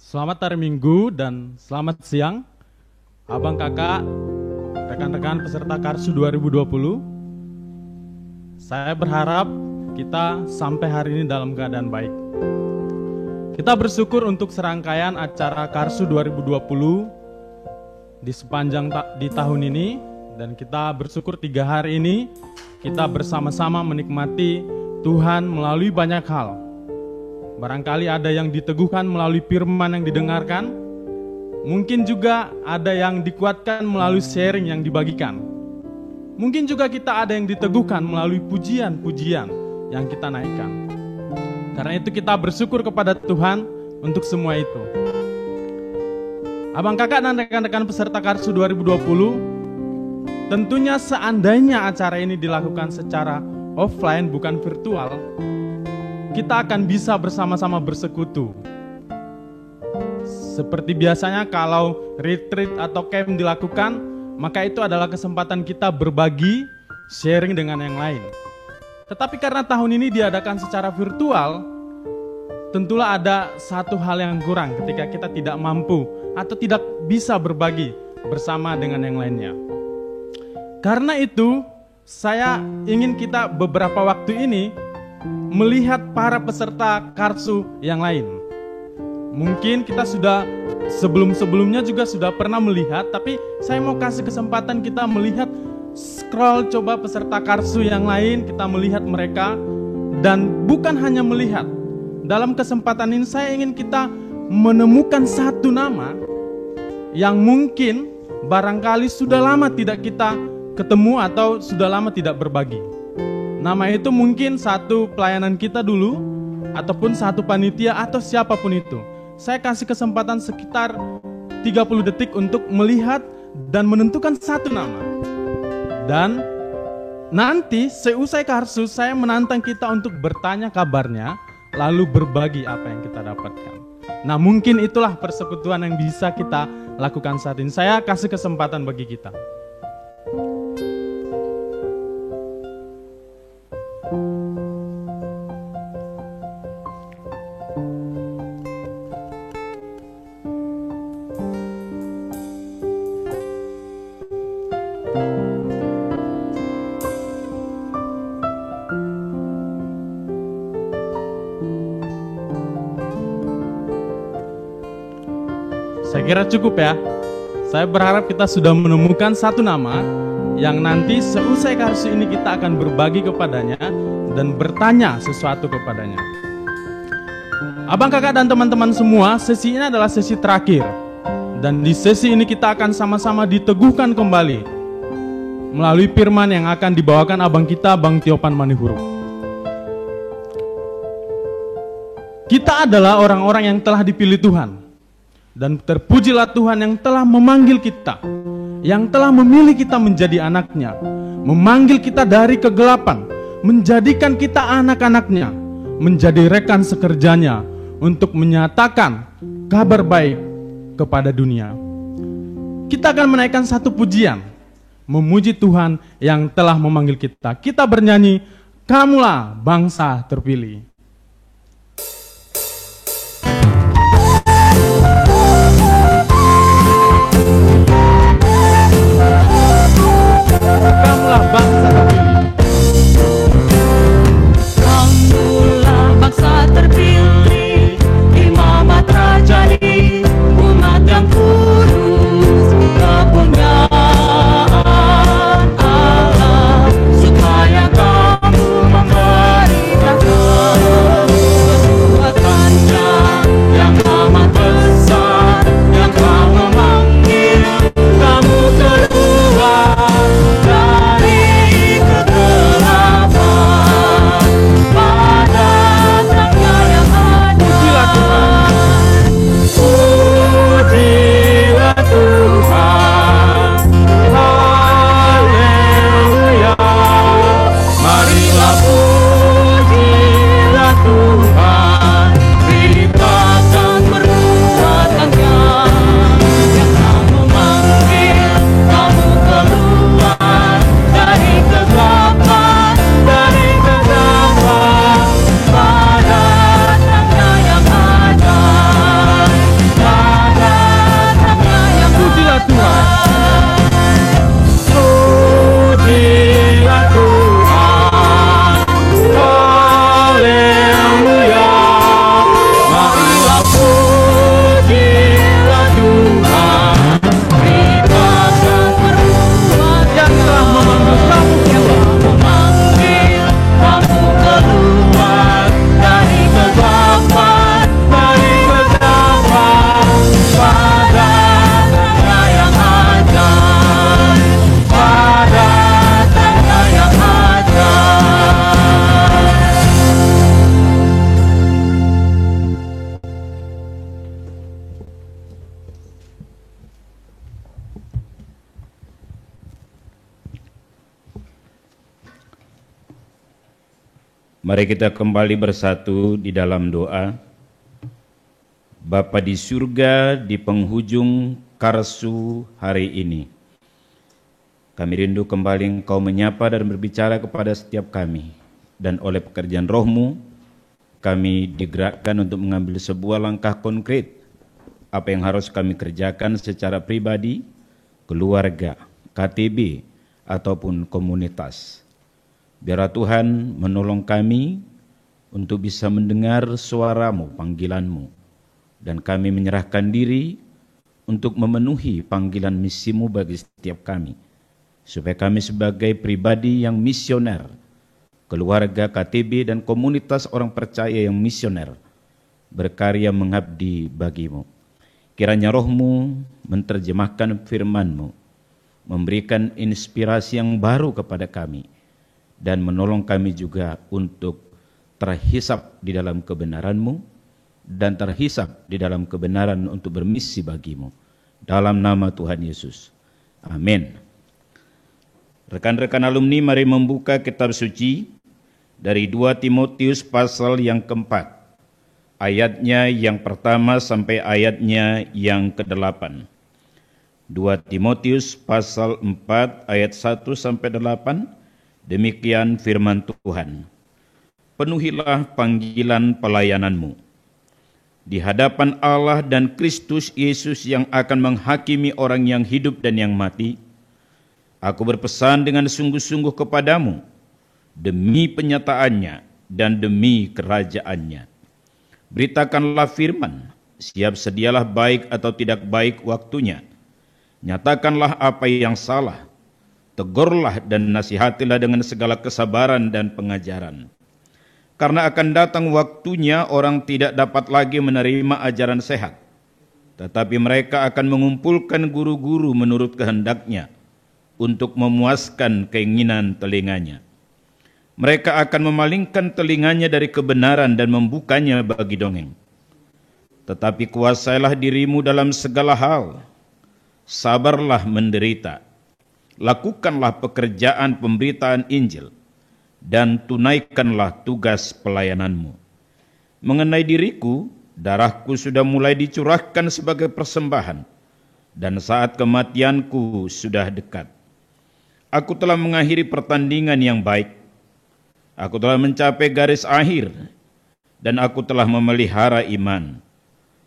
Selamat hari Minggu dan selamat siang abang kakak, rekan-rekan peserta Karsu 2020. Saya berharap kita sampai hari ini dalam keadaan baik. Kita bersyukur untuk serangkaian acara Karsu 2020 di sepanjang di tahun ini. Dan kita bersyukur 3 hari ini kita bersama-sama menikmati Tuhan melalui banyak hal. Barangkali ada yang diteguhkan melalui firman yang didengarkan. Mungkin juga ada yang dikuatkan melalui sharing yang dibagikan. Mungkin juga kita ada yang diteguhkan melalui pujian-pujian yang kita naikkan. Karena itu kita bersyukur kepada Tuhan untuk semua itu. Abang kakak dan rekan-rekan peserta Karsu 2020, tentunya seandainya acara ini dilakukan secara offline bukan virtual, kita akan bisa bersama-sama bersekutu. Seperti biasanya kalau retreat atau camp dilakukan, maka itu adalah kesempatan kita berbagi, sharing dengan yang lain. Tetapi karena tahun ini diadakan secara virtual, tentulah ada satu hal yang kurang ketika kita tidak mampu atau tidak bisa berbagi bersama dengan yang lainnya. Karena itu, saya ingin kita beberapa waktu ini melihat para peserta Karsu yang lain. Mungkin kita sudah sebelum-sebelumnya juga sudah pernah melihat, tapi saya mau kasih kesempatan kita melihat, scroll coba peserta Karsu yang lain, kita melihat mereka. Dan bukan hanya melihat, dalam kesempatan ini saya ingin kita menemukan satu nama yang mungkin barangkali sudah lama tidak kita ketemu atau sudah lama tidak berbagi. Nama itu mungkin satu pelayanan kita dulu, ataupun satu panitia, atau siapapun itu. Saya kasih kesempatan sekitar 30 detik untuk melihat dan menentukan satu nama. Dan nanti seusai Karsu, saya menantang kita untuk bertanya kabarnya, lalu berbagi apa yang kita dapatkan. Nah, mungkin itulah persekutuan yang bisa kita lakukan saat ini. Saya kasih kesempatan bagi kita. Saya kira cukup ya. Saya berharap kita sudah menemukan satu nama yang nanti seusai Karsu ini kita akan berbagi kepadanya dan bertanya sesuatu kepadanya. Abang kakak dan teman-teman semua, sesi ini adalah sesi terakhir. Dan di sesi ini kita akan sama-sama diteguhkan kembali melalui firman yang akan dibawakan abang kita, Bang Tiopan Manihuruk. Kita adalah orang-orang yang telah dipilih Tuhan. Dan terpujilah Tuhan yang telah memanggil kita, yang telah memilih kita menjadi anaknya, memanggil kita dari kegelapan, menjadikan kita anak-anaknya, menjadi rekan sekerjanya untuk menyatakan kabar baik kepada dunia. Kita akan menaikkan satu pujian, memuji Tuhan yang telah memanggil kita. Kita bernyanyi, "Kamulah bangsa terpilih." Kamulah bangsa terpilih. Kamulah bangsa terpilih, imamat rajani, umat yang kudus, kepunyaan Allah, supaya kamu memberitakan Mari kita kembali bersatu di dalam doa. Bapa di surga, di penghujung karsu hari ini, kami rindu kembali Engkau menyapa dan berbicara kepada setiap kami. Dan oleh pekerjaan Roh-Mu, kami digerakkan untuk mengambil sebuah langkah konkret. Apa yang harus kami kerjakan secara pribadi, keluarga, KTB, ataupun komunitas. Biarlah Tuhan menolong kami untuk bisa mendengar suara-Mu, panggilan-Mu. Dan kami menyerahkan diri untuk memenuhi panggilan misi-Mu bagi setiap kami. Supaya kami sebagai pribadi yang misioner, keluarga, KTB, dan komunitas orang percaya yang misioner, berkarya mengabdi bagi-Mu. Kiranya Roh-Mu menerjemahkan firman-Mu, memberikan inspirasi yang baru kepada kami, dan menolong kami juga untuk terhisap di dalam kebenaran-Mu, dan terhisap di dalam kebenaran untuk bermisi bagi-Mu. Dalam nama Tuhan Yesus. Amin. Rekan-rekan alumni, mari membuka kitab suci dari 2 Timotius pasal yang keempat. Ayatnya yang pertama sampai ayatnya yang ke-8. 2 Timotius pasal 4 ayat 1 sampai 8. Demikian firman Tuhan. Penuhilah panggilan pelayananmu di hadapan Allah dan Kristus Yesus yang akan menghakimi orang yang hidup dan yang mati. Aku berpesan dengan sungguh-sungguh kepadamu demi penyataannya dan demi kerajaannya. Beritakanlah firman, siap sedialah baik atau tidak baik waktunya. Nyatakanlah apa yang salah, tegurlah dan nasihatilah dengan segala kesabaran dan pengajaran. Karena akan datang waktunya orang tidak dapat lagi menerima ajaran sehat, tetapi mereka akan mengumpulkan guru-guru menurut kehendaknya untuk memuaskan keinginan telinganya. Mereka akan memalingkan telinganya dari kebenaran dan membukanya bagi dongeng. Tetapi kuasailah dirimu dalam segala hal, sabarlah menderita, lakukanlah pekerjaan pemberitaan Injil, dan tunaikanlah tugas pelayananmu. Mengenai diriku, darahku sudah mulai dicurahkan sebagai persembahan, dan saat kematianku sudah dekat. Aku telah mengakhiri pertandingan yang baik, aku telah mencapai garis akhir, dan aku telah memelihara iman.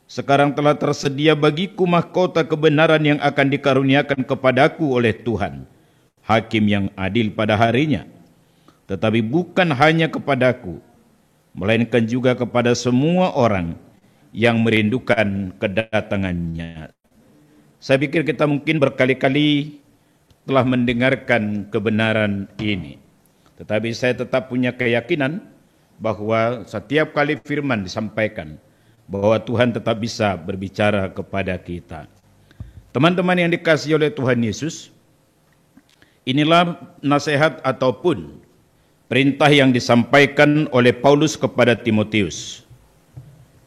Sekarang telah tersedia bagiku mahkota kebenaran yang akan dikaruniakan kepadaku oleh Tuhan, Hakim yang adil pada harinya. Tetapi bukan hanya kepadaku, melainkan juga kepada semua orang yang merindukan kedatangannya. Saya pikir kita mungkin berkali-kali telah mendengarkan kebenaran ini. Tetapi saya tetap punya keyakinan bahwa setiap kali firman disampaikan, bahwa Tuhan tetap bisa berbicara kepada kita. Teman-teman yang dikasihi oleh Tuhan Yesus, inilah nasihat ataupun perintah yang disampaikan oleh Paulus kepada Timotius.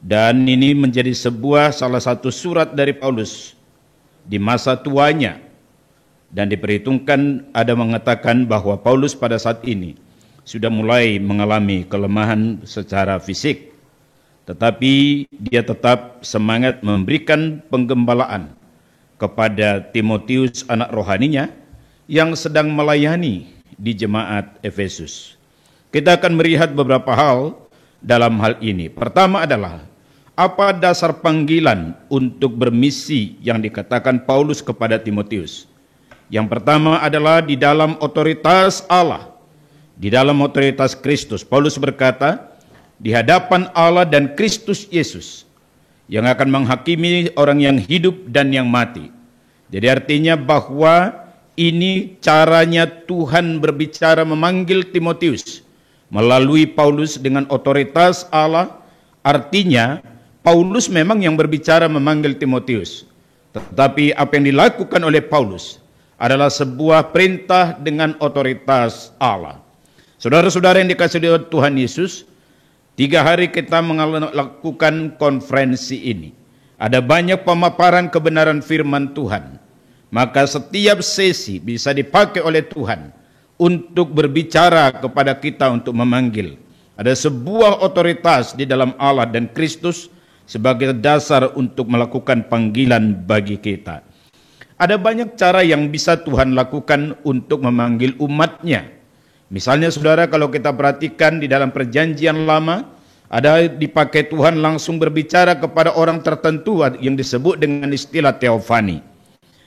Dan ini menjadi salah satu surat dari Paulus di masa tuanya. Dan diperhitungkan ada mengatakan bahwa Paulus pada saat ini sudah mulai mengalami kelemahan secara fisik. Tetapi dia tetap semangat memberikan penggembalaan kepada Timotius anak rohaninya yang sedang melayani di jemaat Efesus. Kita akan melihat beberapa hal dalam hal ini. Pertama adalah apa dasar panggilan untuk bermisi yang dikatakan Paulus kepada Timotius. Yang pertama adalah di dalam otoritas Allah, di dalam otoritas Kristus. Paulus berkata, di hadapan Allah dan Kristus Yesus yang akan menghakimi orang yang hidup dan yang mati. Jadi artinya bahwa ini caranya Tuhan berbicara memanggil Timotius melalui Paulus dengan otoritas Allah. Artinya Paulus memang yang berbicara memanggil Timotius, tetapi apa yang dilakukan oleh Paulus adalah sebuah perintah dengan otoritas Allah. Saudara-saudara yang dikasihi oleh Tuhan Yesus, 3 hari kita melakukan konferensi ini. Ada banyak pemaparan kebenaran firman Tuhan. Maka setiap sesi bisa dipakai oleh Tuhan untuk berbicara kepada kita untuk memanggil Ada sebuah otoritas di dalam Allah dan Kristus sebagai dasar untuk melakukan panggilan bagi kita. Ada banyak cara yang bisa Tuhan lakukan untuk memanggil umatnya. Misalnya saudara, kalau kita perhatikan di dalam perjanjian lama, ada dipakai Tuhan langsung berbicara kepada orang tertentu yang disebut dengan istilah teofani.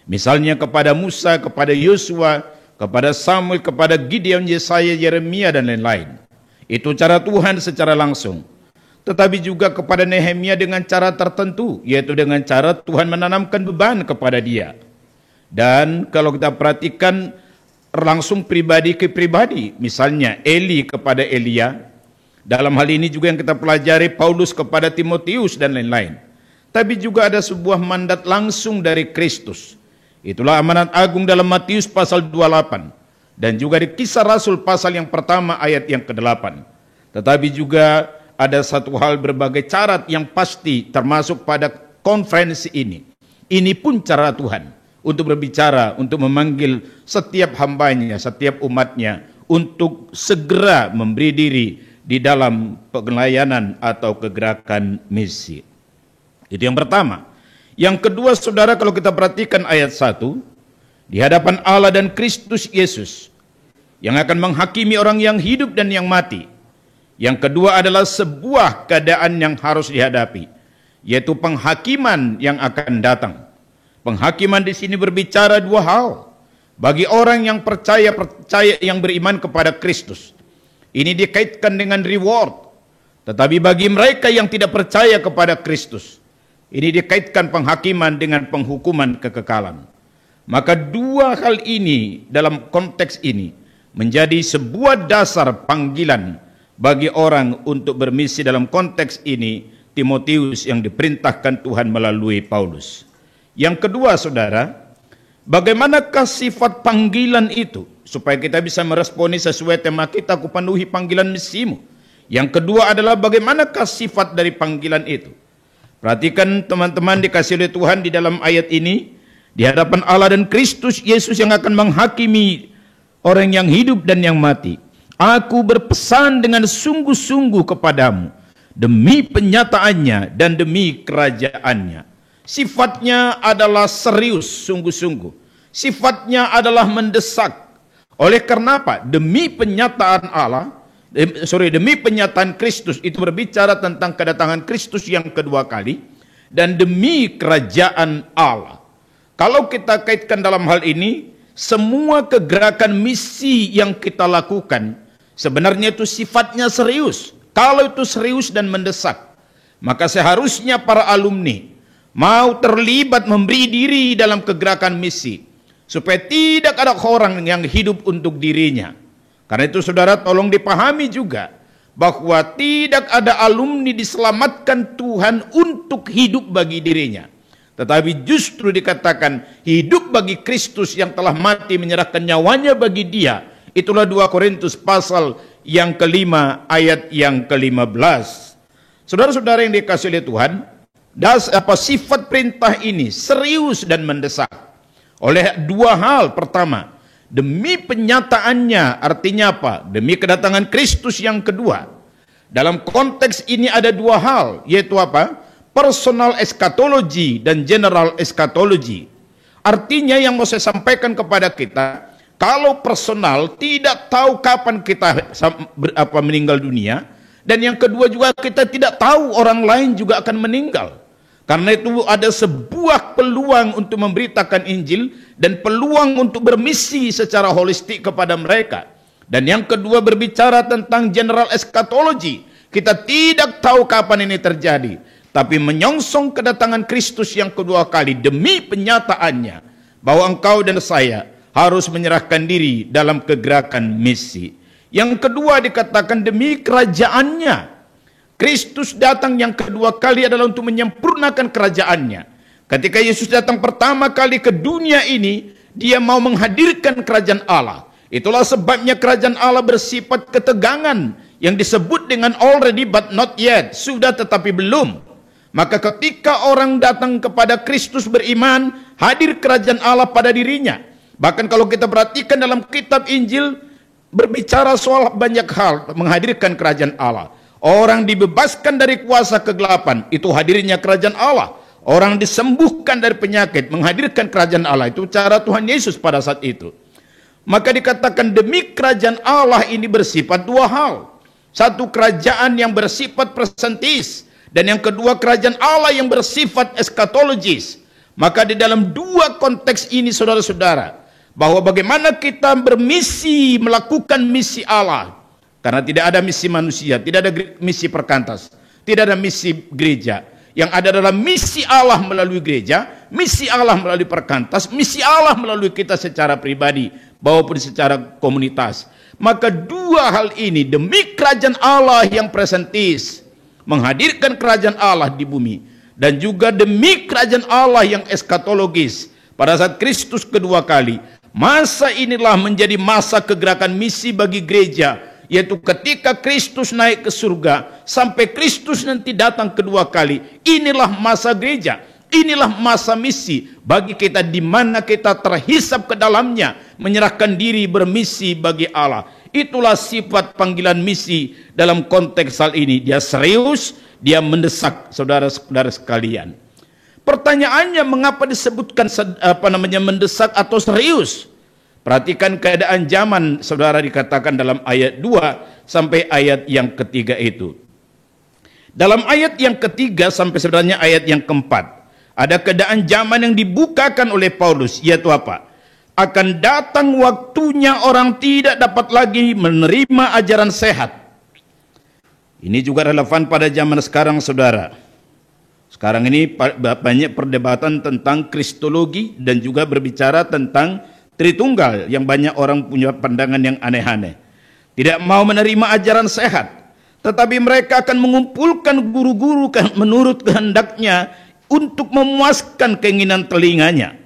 Misalnya kepada Musa, kepada Yosua, kepada Samuel, kepada Gideon, Yesaya, Yeremia, dan lain-lain. Itu cara Tuhan secara langsung. Tetapi juga kepada Nehemia dengan cara tertentu, yaitu dengan cara Tuhan menanamkan beban kepada dia. Dan kalau kita perhatikan langsung pribadi ke pribadi, misalnya Eli kepada Elia, dalam hal ini juga yang kita pelajari Paulus kepada Timotius dan lain-lain. Tapi juga ada sebuah mandat langsung dari Kristus. Itulah amanat agung dalam Matius pasal 28 dan juga di Kisah Rasul pasal yang pertama ayat yang ke-8. Tetapi juga ada satu hal berbagai cara yang pasti termasuk pada konferensi ini. Ini pun cara Tuhan untuk berbicara, untuk memanggil setiap hambanya, setiap umatnya untuk segera memberi diri di dalam pelayanan atau kegerakan misi. Itu yang pertama. Yang kedua saudara, kalau kita perhatikan ayat 1, di hadapan Allah dan Kristus Yesus yang akan menghakimi orang yang hidup dan yang mati. Yang kedua adalah sebuah keadaan yang harus dihadapi, yaitu penghakiman yang akan datang. Penghakiman di sini berbicara dua hal. Bagi orang yang percaya yang beriman kepada Kristus, ini dikaitkan dengan reward. Tetapi bagi mereka yang tidak percaya kepada Kristus, ini dikaitkan penghakiman dengan penghukuman kekekalan. Maka dua hal ini dalam konteks ini menjadi sebuah dasar panggilan bagi orang untuk bermisi. Dalam konteks ini Timotius yang diperintahkan Tuhan melalui Paulus. Yang kedua saudara, bagaimanakah sifat panggilan itu supaya kita bisa meresponi sesuai tema kita, aku penuhi panggilan misimu. Yang kedua adalah bagaimanakah sifat dari panggilan itu. Perhatikan teman-teman dikasih oleh Tuhan di dalam ayat ini, di hadapan Allah dan Kristus Yesus yang akan menghakimi orang yang hidup dan yang mati. Aku berpesan dengan sungguh-sungguh kepadamu demi penyataannya dan demi kerajaannya. Sifatnya adalah serius, sungguh-sungguh. Sifatnya adalah mendesak. Oleh karena apa? Demi penyataan demi penyataan Kristus, itu berbicara tentang kedatangan Kristus yang kedua kali, dan demi kerajaan Allah. Kalau kita kaitkan dalam hal ini, semua kegerakan misi yang kita lakukan sebenarnya itu sifatnya serius. Kalau itu serius dan mendesak, maka seharusnya para alumni mau terlibat memberi diri dalam kegerakan misi, supaya tidak ada orang yang hidup untuk dirinya. Karena itu saudara, tolong dipahami juga bahwa tidak ada alumni diselamatkan Tuhan untuk hidup bagi dirinya, tetapi justru dikatakan hidup bagi Kristus yang telah mati menyerahkan nyawanya bagi dia. Itulah 2 Korintus pasal yang ke-5 ayat yang ke-15. Saudara-saudara yang dikasihi oleh Tuhan, sifat perintah ini serius dan mendesak oleh dua hal. Pertama, demi penyataannya, artinya apa? Demi kedatangan Kristus yang kedua. Dalam konteks ini ada dua hal, yaitu apa? Personal eskatologi dan general eskatologi. Artinya yang mau saya sampaikan kepada kita, kalau personal tidak tahu kapan kita meninggal dunia, dan yang kedua juga kita tidak tahu orang lain juga akan meninggal. Karena itu ada sebuah peluang untuk memberitakan Injil dan peluang untuk bermisi secara holistik kepada mereka. Dan yang kedua berbicara tentang general eschatology. Kita tidak tahu kapan ini terjadi, tapi menyongsong kedatangan Kristus yang kedua kali demi penyataannya bahwa engkau dan saya harus menyerahkan diri dalam kegerakan misi. Yang kedua dikatakan demi kerajaannya. Kristus datang yang kedua kali adalah untuk menyempurnakan kerajaannya. Ketika Yesus datang pertama kali ke dunia ini, dia mau menghadirkan kerajaan Allah. Itulah sebabnya kerajaan Allah bersifat ketegangan yang disebut dengan already but not yet, sudah tetapi belum. Maka ketika orang datang kepada Kristus beriman, hadir kerajaan Allah pada dirinya. Bahkan kalau kita perhatikan dalam kitab Injil, berbicara soal banyak hal, menghadirkan kerajaan Allah. Orang dibebaskan dari kuasa kegelapan, itu hadirnya kerajaan Allah. Orang disembuhkan dari penyakit, menghadirkan kerajaan Allah. Itu cara Tuhan Yesus pada saat itu. Maka dikatakan demi kerajaan Allah ini bersifat dua hal. Satu, kerajaan yang bersifat presentis, dan yang kedua, kerajaan Allah yang bersifat eskatologis. Maka di dalam dua konteks ini, saudara-saudara, bahwa bagaimana kita bermisi melakukan misi Allah. Karena tidak ada misi manusia, tidak ada misi perkantas, tidak ada misi gereja. Yang ada adalah misi Allah melalui gereja, misi Allah melalui perkantas, misi Allah melalui kita secara pribadi maupun secara komunitas. Maka dua hal ini demi kerajaan Allah yang presentis, menghadirkan kerajaan Allah di bumi, dan juga demi kerajaan Allah yang eskatologis pada saat Kristus kedua kali. Masa inilah menjadi masa kegerakan misi bagi gereja, yaitu ketika Kristus naik ke surga sampai Kristus nanti datang kedua kali. Inilah masa gereja, inilah masa misi bagi kita, di mana kita terhisap ke dalamnya, menyerahkan diri bermisi bagi Allah. Itulah sifat panggilan misi dalam konteks hal ini. Dia serius, dia mendesak, saudara-saudara sekalian. Pertanyaannya, mengapa disebutkan mendesak atau serius? Perhatikan keadaan zaman, saudara, dikatakan dalam ayat 2 sampai ayat yang ketiga itu. Dalam ayat yang ketiga sampai sebenarnya ayat yang keempat, ada keadaan zaman yang dibukakan oleh Paulus, yaitu apa? Akan datang waktunya orang tidak dapat lagi menerima ajaran sehat. Ini juga relevan pada zaman sekarang, saudara. Sekarang ini banyak perdebatan tentang kristologi dan juga berbicara tentang Tritunggal, yang banyak orang punya pandangan yang aneh-aneh. Tidak mau menerima ajaran sehat, tetapi mereka akan mengumpulkan guru-guru menurut kehendaknya untuk memuaskan keinginan telinganya.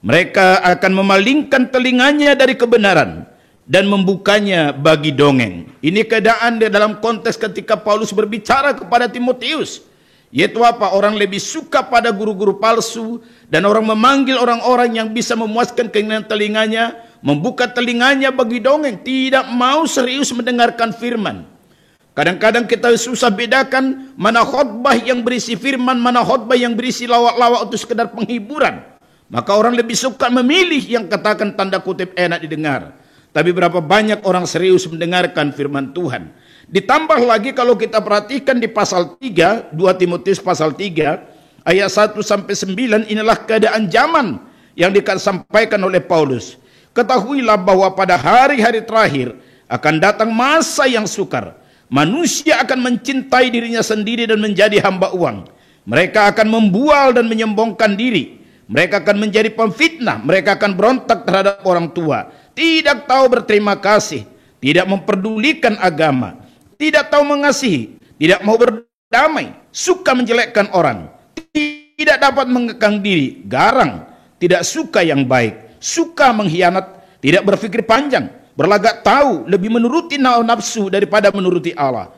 Mereka akan memalingkan telinganya dari kebenaran dan membukanya bagi dongeng. Ini keadaan dalam konteks ketika Paulus berbicara kepada Timotius, yaitu apa? Orang lebih suka pada guru-guru palsu, dan orang memanggil orang-orang yang bisa memuaskan keinginan telinganya, membuka telinganya bagi dongeng, tidak mau serius mendengarkan firman. Kadang-kadang kita susah bedakan mana khotbah yang berisi firman, mana khotbah yang berisi lawak-lawak untuk sekedar penghiburan. Maka orang lebih suka memilih yang katakan tanda kutip enak didengar. Tapi berapa banyak orang serius mendengarkan firman Tuhan. Ditambah lagi kalau kita perhatikan di pasal 3, 2 Timotius pasal 3, ayat 1 sampai 9, inilah keadaan zaman yang disampaikan oleh Paulus. Ketahuilah bahwa pada hari-hari terakhir akan datang masa yang sukar. Manusia akan mencintai dirinya sendiri dan menjadi hamba uang. Mereka akan membual dan menyombongkan diri. Mereka akan menjadi pemfitnah. Mereka akan berontak terhadap orang tua. Tidak tahu berterima kasih. Tidak memperdulikan agama. Tidak tahu mengasihi. Tidak mau berdamai. Suka menjelekkan orang. Tidak dapat mengekang diri. Garang. Tidak suka yang baik. Suka mengkhianat. Tidak berpikir panjang. Berlagak tahu. Lebih menuruti nafsu daripada menuruti Allah.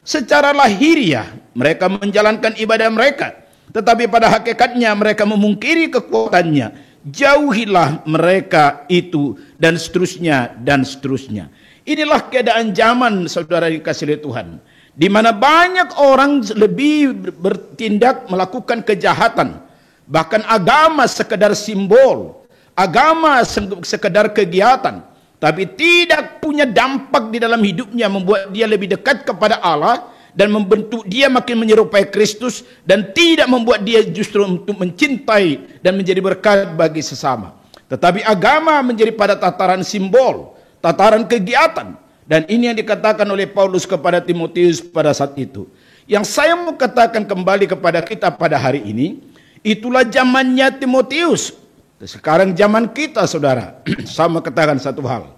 Secara lahiriah mereka menjalankan ibadah mereka, tetapi pada hakikatnya mereka memungkiri kekuatannya. Jauhilah mereka itu, dan seterusnya dan seterusnya. Inilah keadaan zaman, saudara dikasihi Tuhan, di mana banyak orang lebih bertindak melakukan kejahatan. Bahkan agama sekedar simbol, agama sekedar kegiatan, tapi tidak punya dampak di dalam hidupnya, membuat dia lebih dekat kepada Allah dan membentuk dia makin menyerupai Kristus, dan tidak membuat dia justru untuk mencintai dan menjadi berkat bagi sesama. Tetapi agama menjadi pada tataran simbol, tataran kegiatan, dan ini yang dikatakan oleh Paulus kepada Timotius pada saat itu. Yang saya mau katakan kembali kepada kita pada hari ini, itulah zamannya Timotius. Sekarang zaman kita, saudara. Sama katakan satu hal.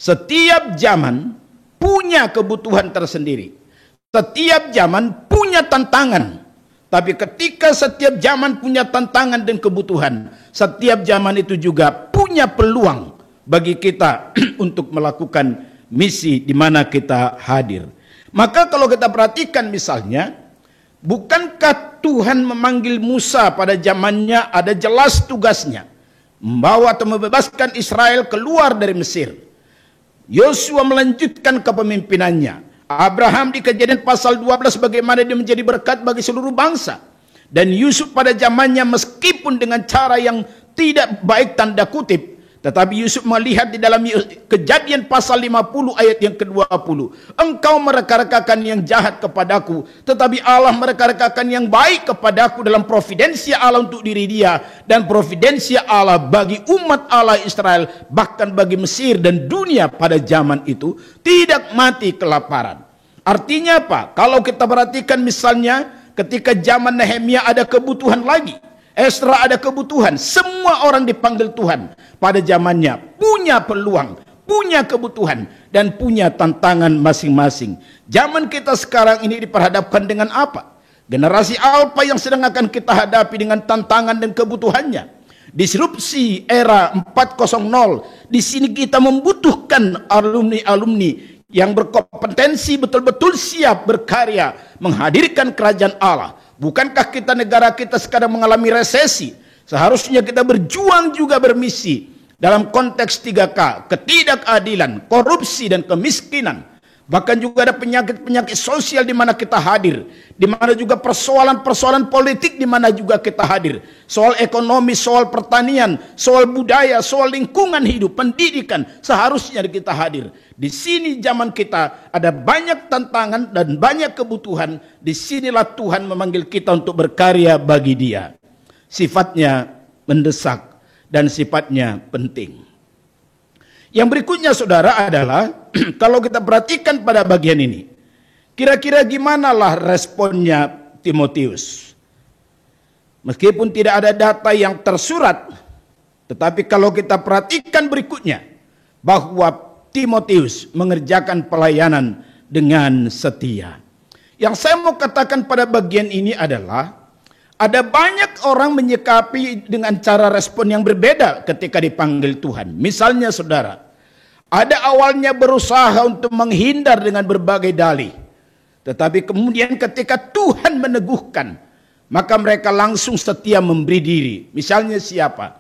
Setiap zaman punya kebutuhan tersendiri. Setiap zaman punya tantangan. Tapi ketika setiap zaman punya tantangan dan kebutuhan, setiap zaman itu juga punya peluang bagi kita untuk melakukan misi di mana kita hadir. Maka kalau kita perhatikan misalnya, bukankah Tuhan memanggil Musa pada zamannya, ada jelas tugasnya, membawa atau membebaskan Israel keluar dari Mesir. Yosua melanjutkan kepemimpinannya. Abraham di Kejadian pasal 12 bagaimana dia menjadi berkat bagi seluruh bangsa. Dan Yusuf pada zamannya meskipun dengan cara yang tidak baik tanda kutip, tetapi Yusuf melihat di dalam Kejadian pasal 50 ayat yang ke-20. Engkau mereka-rekakan yang jahat kepadaku, tetapi Allah mereka-rekakan yang baik kepadaku dalam providensia Allah untuk diri dia, dan providensia Allah bagi umat Allah Israel, bahkan bagi Mesir dan dunia pada zaman itu, tidak mati kelaparan. Artinya apa? Kalau kita perhatikan misalnya ketika zaman Nehemia ada kebutuhan lagi, Esra ada kebutuhan, semua orang dipanggil Tuhan pada zamannya, punya peluang, punya kebutuhan, dan punya tantangan masing-masing. Zaman kita sekarang ini diperhadapkan dengan apa? Generasi apa yang sedang akan kita hadapi dengan tantangan dan kebutuhannya? Disrupsi era 4.0, di sini kita membutuhkan alumni-alumni yang berkompetensi betul-betul siap berkarya menghadirkan kerajaan Allah. Bukankah kita negara kita sekarang mengalami resesi? Seharusnya kita berjuang juga bermisi dalam konteks 3K, ketidakadilan, korupsi dan kemiskinan. Bahkan juga ada penyakit-penyakit sosial di mana kita hadir, di mana juga persoalan-persoalan politik di mana juga kita hadir. Soal ekonomi, soal pertanian, soal budaya, soal lingkungan hidup, pendidikan, seharusnya kita hadir. Di sini zaman kita ada banyak tantangan dan banyak kebutuhan. Disinilah Tuhan memanggil kita untuk berkarya bagi Dia. Sifatnya mendesak dan sifatnya penting. Yang berikutnya saudara adalah kalau kita perhatikan pada bagian ini, kira-kira gimanalah responnya Timotius? Meskipun tidak ada data yang tersurat, tetapi kalau kita perhatikan berikutnya, bahwa Timotius mengerjakan pelayanan dengan setia. Yang saya mau katakan pada bagian ini adalah, ada banyak orang menyikapi dengan cara respon yang berbeda ketika dipanggil Tuhan. Misalnya saudara, ada awalnya berusaha untuk menghindar dengan berbagai dalih. Tetapi kemudian ketika Tuhan meneguhkan, maka mereka langsung setia memberi diri. Misalnya siapa?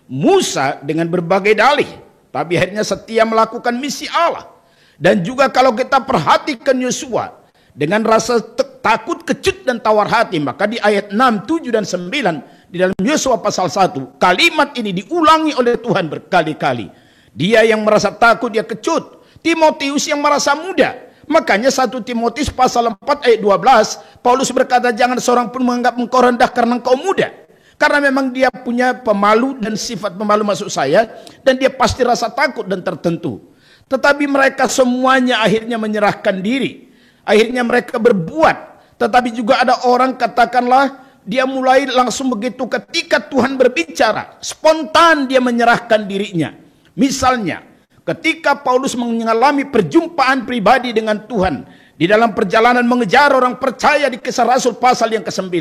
Musa dengan berbagai dalih, tapi akhirnya setia melakukan misi Allah. Dan juga kalau kita perhatikan Yosua, dengan rasa takut, kecut, dan tawar hati, maka di ayat 6, 7, dan 9 di dalam Yosua pasal 1, kalimat ini diulangi oleh Tuhan berkali-kali. Dia yang merasa takut, dia kecut. Timotius yang merasa muda. Makanya 1 Timotius pasal 4 ayat 12, Paulus berkata, jangan seorang pun menganggap engkau rendah karena engkau muda. Karena memang dia punya pemalu dan sifat pemalu maksud saya, dan dia pasti rasa takut dan tertentu. Tetapi mereka semuanya akhirnya menyerahkan diri. Akhirnya mereka berbuat. Tetapi juga ada orang katakanlah dia mulai langsung begitu ketika Tuhan berbicara, spontan dia menyerahkan dirinya. Misalnya ketika Paulus mengalami perjumpaan pribadi dengan Tuhan di dalam perjalanan mengejar orang percaya di Kisah Rasul pasal yang ke-9.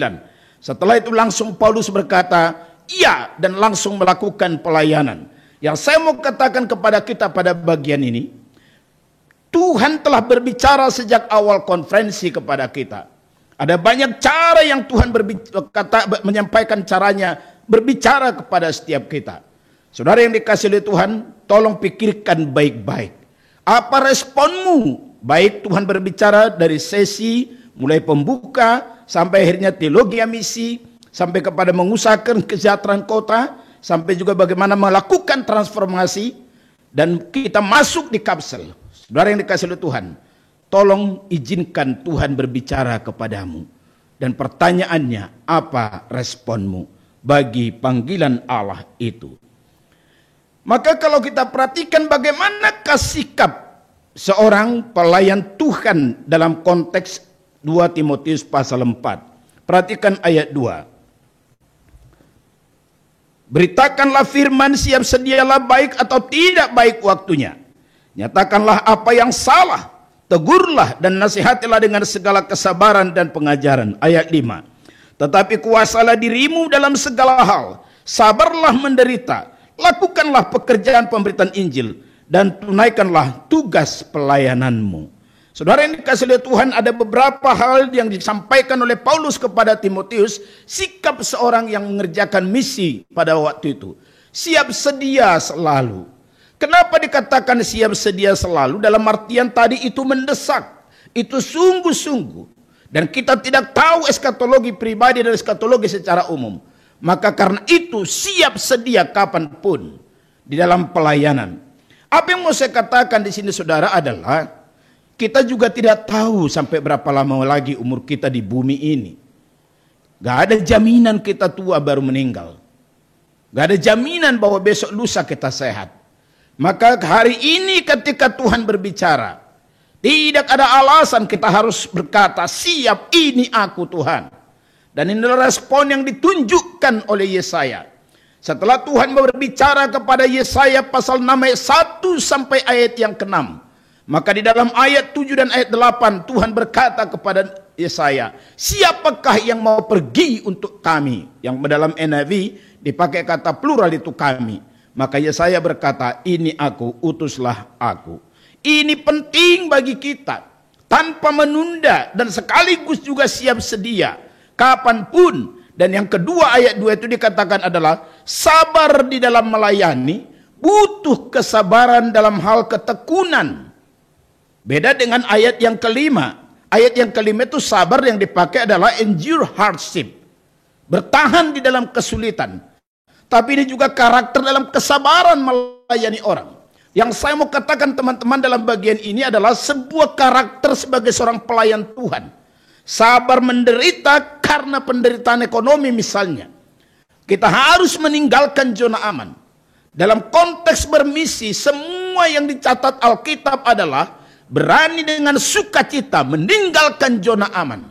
Setelah itu langsung Paulus berkata iya dan langsung melakukan pelayanan. Yang saya mau katakan kepada kita pada bagian ini, Tuhan telah berbicara sejak awal konferensi kepada kita. Ada banyak cara yang Tuhan menyampaikan caranya berbicara kepada setiap kita. Saudara yang dikasihi oleh Tuhan, tolong pikirkan baik-baik. Apa responmu? Baik Tuhan berbicara dari sesi mulai pembuka sampai akhirnya teologi misi, sampai kepada mengusahakan kesejahteraan kota, sampai juga bagaimana melakukan transformasi, dan kita masuk di kapsel. Saudara yang dikasihi oleh Tuhan, tolong izinkan Tuhan berbicara kepadamu. Dan pertanyaannya, apa responmu bagi panggilan Allah itu? Maka kalau kita perhatikan bagaimanakah sikap seorang pelayan Tuhan dalam konteks 2 Timotius pasal 4. Perhatikan ayat 2. Beritakanlah firman, siap sedialah baik atau tidak baik waktunya. Nyatakanlah apa yang salah, tegurlah dan nasihatilah dengan segala kesabaran dan pengajaran. Ayat 5. Tetapi kuasalah dirimu dalam segala hal, sabarlah menderita, lakukanlah pekerjaan pemberitaan Injil, dan tunaikanlah tugas pelayananmu. Saudara yang dikasihi oleh Tuhan, ada beberapa hal yang disampaikan oleh Paulus kepada Timotius, sikap seorang yang mengerjakan misi pada waktu itu. Siap sedia selalu. Kenapa dikatakan siap sedia selalu? Dalam artian tadi itu mendesak, itu sungguh-sungguh. Dan kita tidak tahu eskatologi pribadi dan eskatologi secara umum. Maka karena itu siap sedia kapanpun di dalam pelayanan. Apa yang mau saya katakan di sini saudara adalah kita juga tidak tahu sampai berapa lama lagi umur kita di bumi ini. Gak ada jaminan kita tua baru meninggal. Gak ada jaminan bahwa besok lusa kita sehat. Maka hari ini ketika Tuhan berbicara, tidak ada alasan kita harus berkata, siap ini aku Tuhan. Dan inilah respon yang ditunjukkan oleh Yesaya. Setelah Tuhan berbicara kepada Yesaya pasal 6 ayat 1 sampai ayat yang ke-6. Maka di dalam ayat 7 dan ayat 8 Tuhan berkata kepada Yesaya, siapakah yang mau pergi untuk kami? Yang dalam NIV dipakai kata plural itu kami. Maka Yesaya berkata, ini aku, utuslah aku. Ini penting bagi kita. Tanpa menunda dan sekaligus juga siap sedia. Kapanpun. Dan yang kedua ayat 2 itu dikatakan adalah sabar di dalam melayani. Butuh kesabaran dalam hal ketekunan. Beda dengan ayat yang kelima. Ayat yang kelima itu sabar yang dipakai adalah endure hardship. Bertahan di dalam kesulitan. Tapi ini juga karakter dalam kesabaran melayani orang. Yang saya mau katakan teman-teman dalam bagian ini adalah sebuah karakter sebagai seorang pelayan Tuhan. Sabar menderita karena penderitaan ekonomi misalnya. Kita harus meninggalkan zona aman. Dalam konteks bermisi, semua yang dicatat Alkitab adalah berani dengan sukacita meninggalkan zona aman.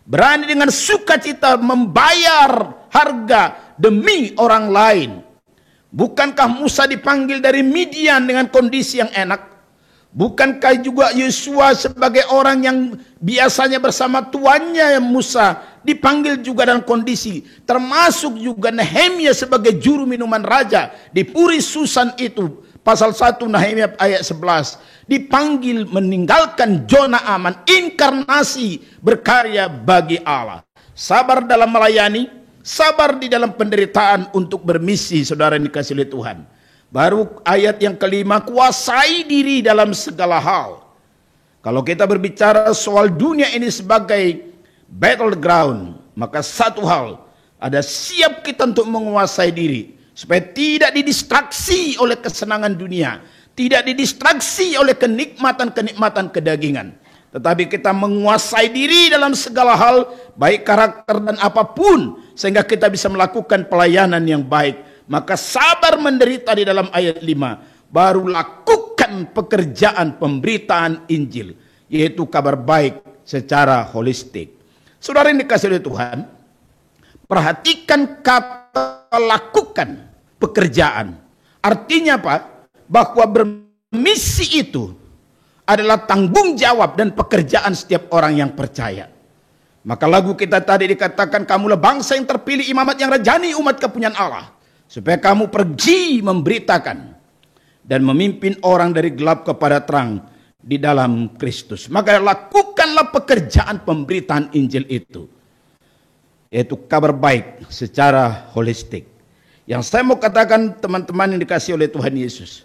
Berani dengan sukacita membayar harga demi orang lain. Bukankah Musa dipanggil dari Midian dengan kondisi yang enak? Bukankah juga Yosua sebagai orang yang biasanya bersama tuannya Musa dipanggil juga dalam kondisi, termasuk juga Nehemia sebagai juru minuman raja di Puri Susan itu, pasal 1 Nehemia ayat 11, dipanggil meninggalkan zona aman, inkarnasi berkarya bagi Allah. Sabar dalam melayani, sabar di dalam penderitaan untuk bermisi, saudara yang dikasihi oleh Tuhan. Baru ayat yang kelima, kuasai diri dalam segala hal. Kalau kita berbicara soal dunia ini sebagai battleground, maka satu hal, ada siap kita untuk menguasai diri. Supaya tidak didistraksi oleh kesenangan dunia. Tidak didistraksi oleh kenikmatan-kenikmatan kedagingan. Tetapi kita menguasai diri dalam segala hal, baik karakter dan apapun, sehingga kita bisa melakukan pelayanan yang baik. Maka sabar menderita di dalam ayat 5. Baru lakukan pekerjaan pemberitaan Injil, yaitu kabar baik secara holistik. Saudara yang dikasihi oleh Tuhan, perhatikan kata lakukan pekerjaan. Artinya apa? Bahwa bermisi itu adalah tanggung jawab dan pekerjaan setiap orang yang percaya. Maka lagu kita tadi dikatakan, kamulah bangsa yang terpilih, imamat yang rajani, umat kepunyaan Allah. Supaya kamu pergi memberitakan dan memimpin orang dari gelap kepada terang di dalam Kristus. Maka lakukanlah pekerjaan pemberitaan Injil itu, yaitu kabar baik secara holistik. Yang saya mau katakan teman-teman yang dikasihi oleh Tuhan Yesus,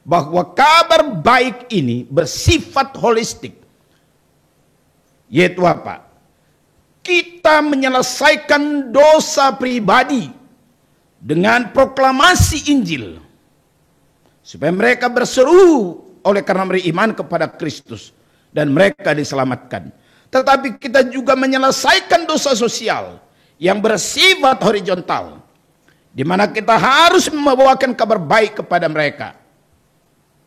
bahwa kabar baik ini bersifat holistik. Yaitu apa? Kita menyelesaikan dosa pribadi dengan proklamasi Injil, supaya mereka berseru oleh karena beriman kepada Kristus dan mereka diselamatkan. Tetapi kita juga menyelesaikan dosa sosial yang bersifat horizontal, di mana kita harus membawakan kabar baik kepada mereka.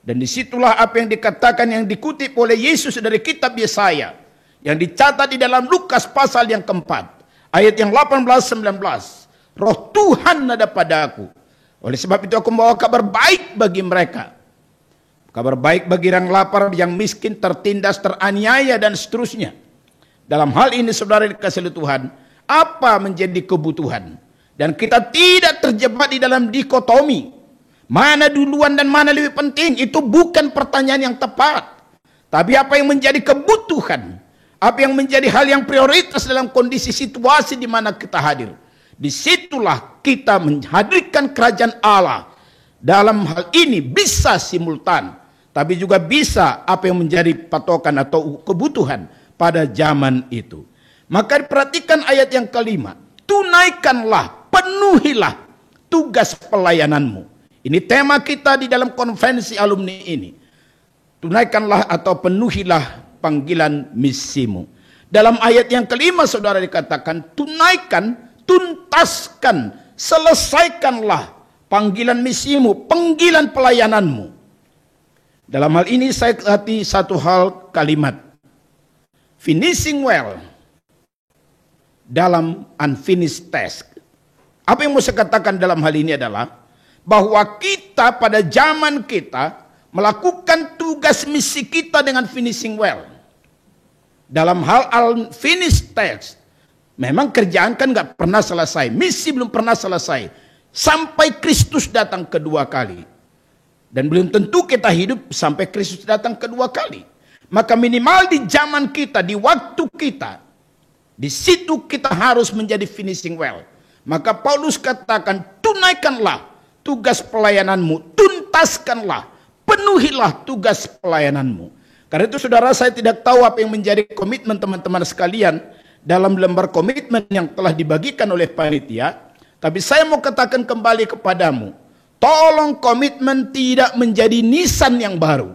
Dan disitulah apa yang dikatakan, yang dikutip oleh Yesus dari kitab Yesaya, yang dicatat di dalam Lukas pasal yang keempat, ayat yang 18-19. Roh Tuhan ada padaku, oleh sebab itu aku membawa kabar baik bagi mereka. Kabar baik bagi yang lapar, yang miskin, tertindas, teraniaya, dan seterusnya. Dalam hal ini saudara dikasihi Tuhan, apa menjadi kebutuhan? Dan kita tidak terjebak di dalam dikotomi. Mana duluan dan mana lebih penting, itu bukan pertanyaan yang tepat. Tapi apa yang menjadi kebutuhan? Apa yang menjadi hal yang prioritas dalam kondisi situasi di mana kita hadir? Disitulah kita menghadirkan kerajaan Allah Dalam hal ini bisa simultan, tapi juga bisa apa yang menjadi patokan atau kebutuhan pada zaman itu. Maka perhatikan ayat yang kelima. Tunaikanlah, penuhilah tugas pelayananmu. Ini tema kita di dalam konferensi alumni ini. Tunaikanlah atau penuhilah panggilan misimu. Dalam ayat yang kelima saudara dikatakan tunaikan, tuntaskan, selesaikanlah panggilan misimu, panggilan pelayananmu. Dalam hal ini saya hati satu hal kalimat. Finishing well dalam unfinished task. Apa yang mau saya katakan dalam hal ini adalah bahwa kita pada zaman kita melakukan tugas misi kita dengan finishing well. Dalam hal unfinished task, memang kerjaan kan nggak pernah selesai, misi belum pernah selesai sampai Kristus datang kedua kali, dan belum tentu kita hidup sampai Kristus datang kedua kali. Maka minimal di zaman kita, di waktu kita, di situ kita harus menjadi finishing well. Maka Paulus katakan tunaikanlah tugas pelayananmu, tuntaskanlah, penuhilah tugas pelayananmu. Karena itu saudara, saya tidak tahu apa yang menjadi komitmen teman-teman sekalian dalam lembar komitmen yang telah dibagikan oleh panitia. Tapi saya mau katakan kembali kepadamu, tolong komitmen tidak menjadi nisan yang baru.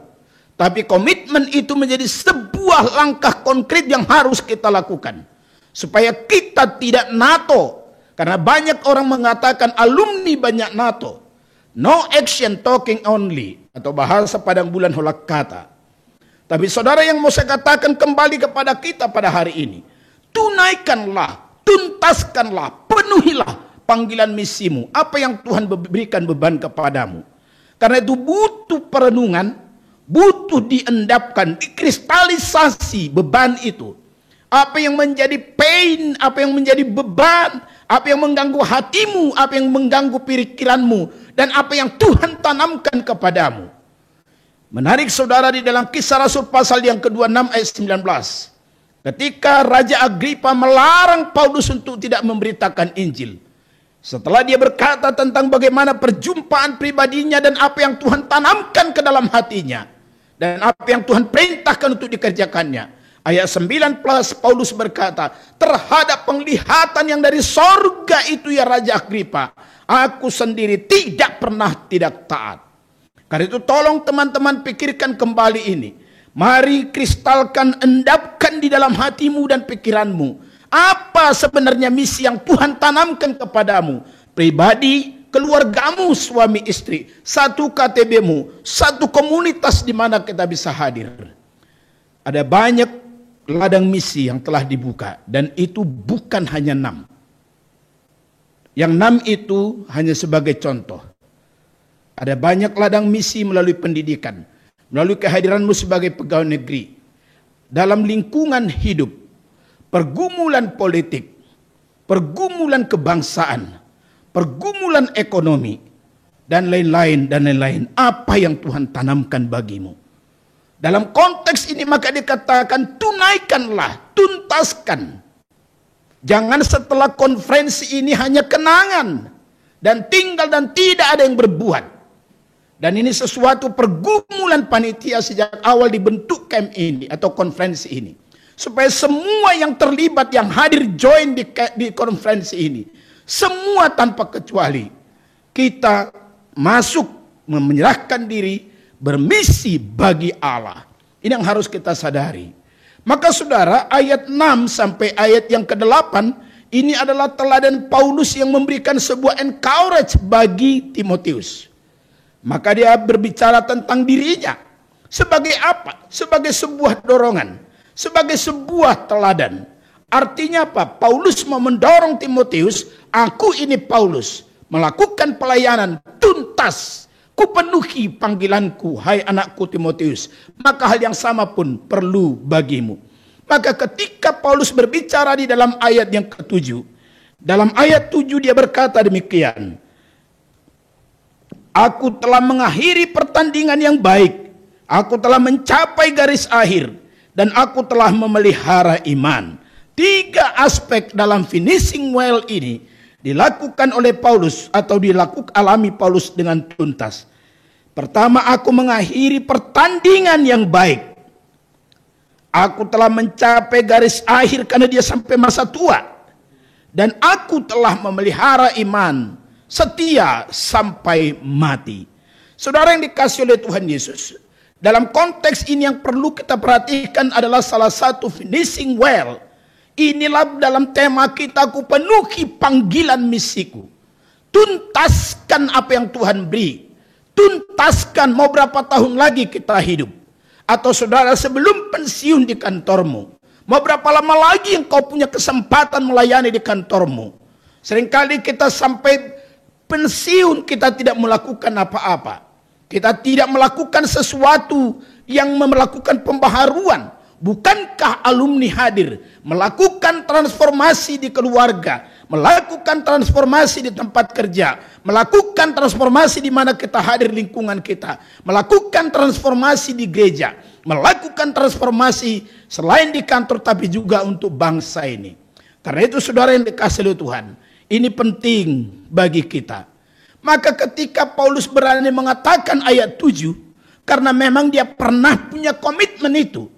Tapi komitmen itu menjadi sebuah langkah konkret yang harus kita lakukan. Supaya kita tidak NATO. Karena banyak orang mengatakan alumni banyak NATO. No action, talking only. Atau bahasa Padang Bulan Holak kata. Tapi saudara, yang mau saya katakan kembali kepada kita pada hari ini. Tunaikanlah, tuntaskanlah, penuhilah panggilan misimu. Apa yang Tuhan berikan beban kepadamu. Karena itu butuh perenungan, butuh diendapkan, dikristalisasi beban itu. Apa yang menjadi pain, apa yang menjadi beban, apa yang mengganggu hatimu, apa yang mengganggu pikiranmu, dan apa yang Tuhan tanamkan kepadamu. Menarik saudara, di dalam Kisah Rasul pasal yang ke-26 ayat 19. Ketika Raja Agripa melarang Paulus untuk tidak memberitakan Injil. Setelah dia berkata tentang bagaimana perjumpaan pribadinya dan apa yang Tuhan tanamkan ke dalam hatinya. Dan apa yang Tuhan perintahkan untuk dikerjakannya. Ayat 19 Paulus berkata, terhadap penglihatan yang dari sorga itu ya Raja Agripa, aku sendiri tidak pernah tidak taat. Karena itu tolong teman-teman pikirkan kembali ini. Mari kristalkan, endapkan di dalam hatimu dan pikiranmu. Apa sebenarnya misi yang Tuhan tanamkan kepadamu? Pribadi, keluargamu, suami istri, satu KTB-mu, satu komunitas di mana kita bisa hadir. Ada banyak ladang misi yang telah dibuka. Dan itu bukan hanya 6. Yang 6 itu hanya sebagai contoh. Ada banyak ladang misi melalui pendidikan, melalui kehadiranmu sebagai pegawai negeri, dalam lingkungan hidup, pergumulan politik, pergumulan kebangsaan, pergumulan ekonomi, dan lain-lain, dan lain-lain. Apa yang Tuhan tanamkan bagimu. Dalam konteks ini maka dikatakan tunaikanlah, tuntaskan. Jangan setelah konferensi ini hanya kenangan, dan tinggal dan tidak ada yang berbuat. Dan ini sesuatu pergumulan panitia sejak awal dibentuk camp ini atau konferensi ini. Supaya semua yang terlibat, yang hadir join di konferensi ini. Semua tanpa kecuali. Kita masuk menyerahkan diri bermisi bagi Allah. Ini yang harus kita sadari. Maka saudara, ayat 6 sampai ayat yang ke-8 ini adalah teladan Paulus yang memberikan sebuah encourage bagi Timotius. Maka dia berbicara tentang dirinya. Sebagai apa? Sebagai sebuah dorongan. Sebagai sebuah teladan. Artinya apa? Paulus mau mendorong Timotius. Aku ini Paulus. Melakukan pelayanan tuntas. Kupenuhi panggilanku, hai anakku Timotius. Maka hal yang sama pun perlu bagimu. Maka ketika Paulus berbicara di dalam ayat yang ke-7. Dalam ayat 7 dia berkata demikian. Aku telah mengakhiri pertandingan yang baik. Aku telah mencapai garis akhir. Dan aku telah memelihara iman. 3 aspek dalam finishing well ini dilakukan oleh Paulus atau alami Paulus dengan tuntas. Pertama, aku mengakhiri pertandingan yang baik. Aku telah mencapai garis akhir karena dia sampai masa tua. Dan aku telah memelihara iman setia sampai mati. Saudara yang dikasihi oleh Tuhan Yesus, dalam konteks ini yang perlu kita perhatikan adalah salah satu finishing well. Inilah dalam tema kita, ku penuhi panggilan misiku. Tuntaskan apa yang Tuhan beri. Tuntaskan mau berapa tahun lagi kita hidup. Atau saudara sebelum pensiun di kantormu, mau berapa lama lagi engkau punya kesempatan melayani di kantormu. Seringkali kita sampai pensiun kita tidak melakukan apa-apa. Kita tidak melakukan sesuatu yang melakukan pembaharuan. Bukankah alumni hadir melakukan transformasi di keluarga, melakukan transformasi di tempat kerja, melakukan transformasi di mana kita hadir lingkungan kita, melakukan transformasi di gereja, melakukan transformasi selain di kantor tapi juga untuk bangsa ini. Karena itu saudara yang dikasihi oleh Tuhan, ini penting bagi kita. Maka ketika Paulus berani mengatakan ayat 7, karena memang dia pernah punya komitmen itu.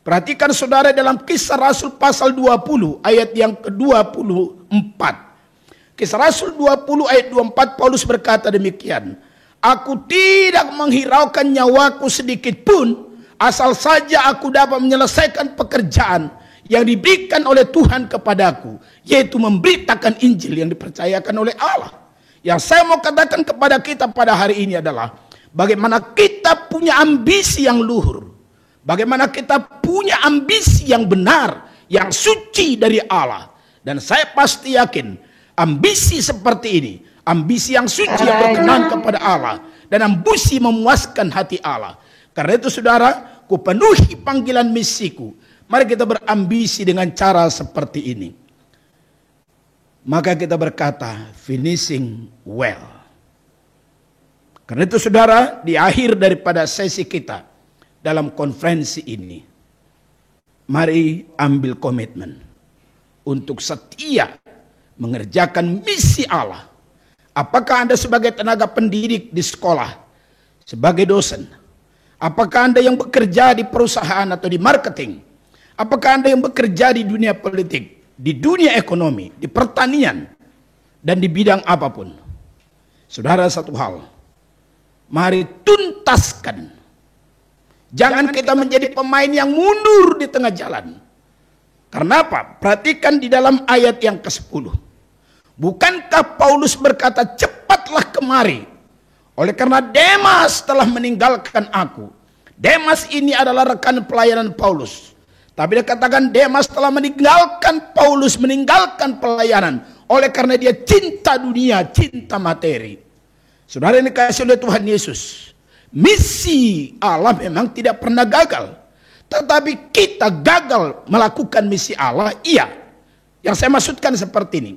Perhatikan saudara dalam Kisah Rasul pasal 20 ayat yang ke-24. Kisah Rasul 20 ayat 24 Paulus berkata demikian. Aku tidak menghiraukan nyawaku sedikit pun, asal saja aku dapat menyelesaikan pekerjaan yang diberikan oleh Tuhan kepadaku, yaitu memberitakan Injil yang dipercayakan oleh Allah. Yang saya mau katakan kepada kita pada hari ini adalah bagaimana kita punya ambisi yang luhur. Bagaimana kita punya ambisi yang benar, yang suci dari Allah. Dan saya pasti yakin, ambisi seperti ini, ambisi yang suci yang berkenan kepada Allah, dan ambisi memuaskan hati Allah. Karena itu saudara, ku penuhi panggilan misiku. Mari kita berambisi dengan cara seperti ini. Maka kita berkata, finishing well. Karena itu saudara, di akhir daripada sesi kita, dalam konferensi ini, mari ambil komitmen untuk setia mengerjakan misi Allah. Apakah Anda sebagai tenaga pendidik di sekolah, sebagai dosen? Apakah Anda yang bekerja di perusahaan atau di marketing? Apakah Anda yang bekerja di dunia politik, di dunia ekonomi, di pertanian, dan di bidang apapun? Saudara, satu hal, mari tuntaskan. Jangan kita menjadi pemain yang mundur di tengah jalan. Karena apa? Perhatikan di dalam ayat yang ke-10. Bukankah Paulus berkata, cepatlah kemari, oleh karena Demas telah meninggalkan aku. Demas ini adalah rekan pelayanan Paulus. Tapi dia katakan Demas telah meninggalkan Paulus, meninggalkan pelayanan, oleh karena dia cinta dunia, cinta materi. Saudara yang dikasihi oleh Tuhan Yesus, misi Allah memang tidak pernah gagal. Tetapi kita gagal melakukan misi Allah, iya. Yang saya maksudkan seperti ini.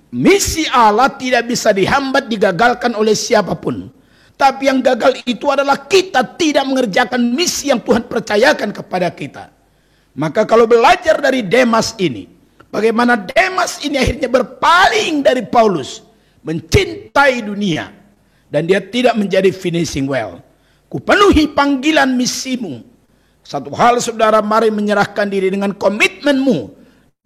Misi Allah tidak bisa dihambat, digagalkan oleh siapapun. Tapi yang gagal itu adalah kita tidak mengerjakan misi yang Tuhan percayakan kepada kita. Maka kalau belajar dari Demas ini, bagaimana Demas ini akhirnya berpaling dari Paulus, mencintai dunia, dan dia tidak menjadi finishing well. Kupenuhi panggilan misimu. Satu hal saudara, mari menyerahkan diri dengan komitmenmu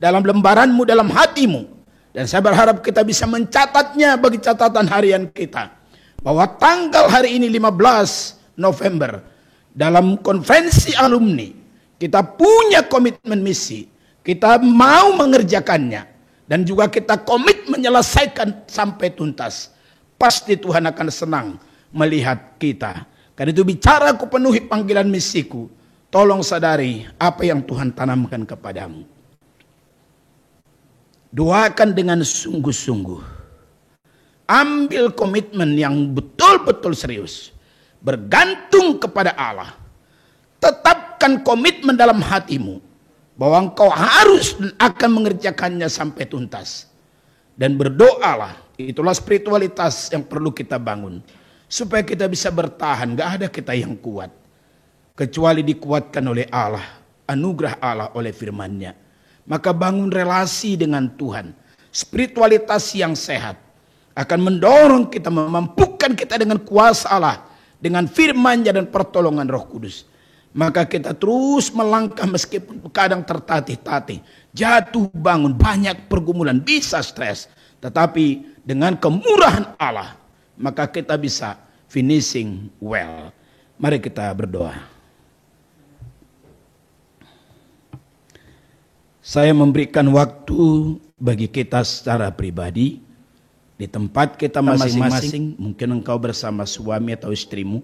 dalam lembaranmu, dalam hatimu. Dan saya berharap kita bisa mencatatnya bagi catatan harian kita. Bahwa tanggal hari ini 15 November dalam konferensi alumni kita punya komitmen misi. Kita mau mengerjakannya. Dan juga kita komit menyelesaikan sampai tuntas. Pasti Tuhan akan senang melihat kita. Karena itu bicara ku penuhi panggilan misiku. Tolong sadari apa yang Tuhan tanamkan kepadamu. Doakan dengan sungguh-sungguh. Ambil komitmen yang betul-betul serius. Bergantung kepada Allah. Tetapkan komitmen dalam hatimu. Bahwa engkau harus dan akan mengerjakannya sampai tuntas. Dan berdoalah. Itulah spiritualitas yang perlu kita bangun. Supaya kita bisa bertahan. Gak ada kita yang kuat. Kecuali dikuatkan oleh Allah. Anugerah Allah oleh firman-Nya. Maka bangun relasi dengan Tuhan. spiritualitas yang sehat akan mendorong kita, memampukan kita dengan kuasa Allah, dengan firman-Nya dan pertolongan Roh Kudus. Maka kita terus melangkah meskipun kadang tertatih-tatih, jatuh bangun, banyak pergumulan, bisa stres. Tetapi dengan kemurahan Allah, maka kita bisa finishing well. Mari kita berdoa. Saya memberikan waktu bagi kita secara pribadi, di tempat kita masing-masing. Mungkin engkau bersama suami atau istrimu,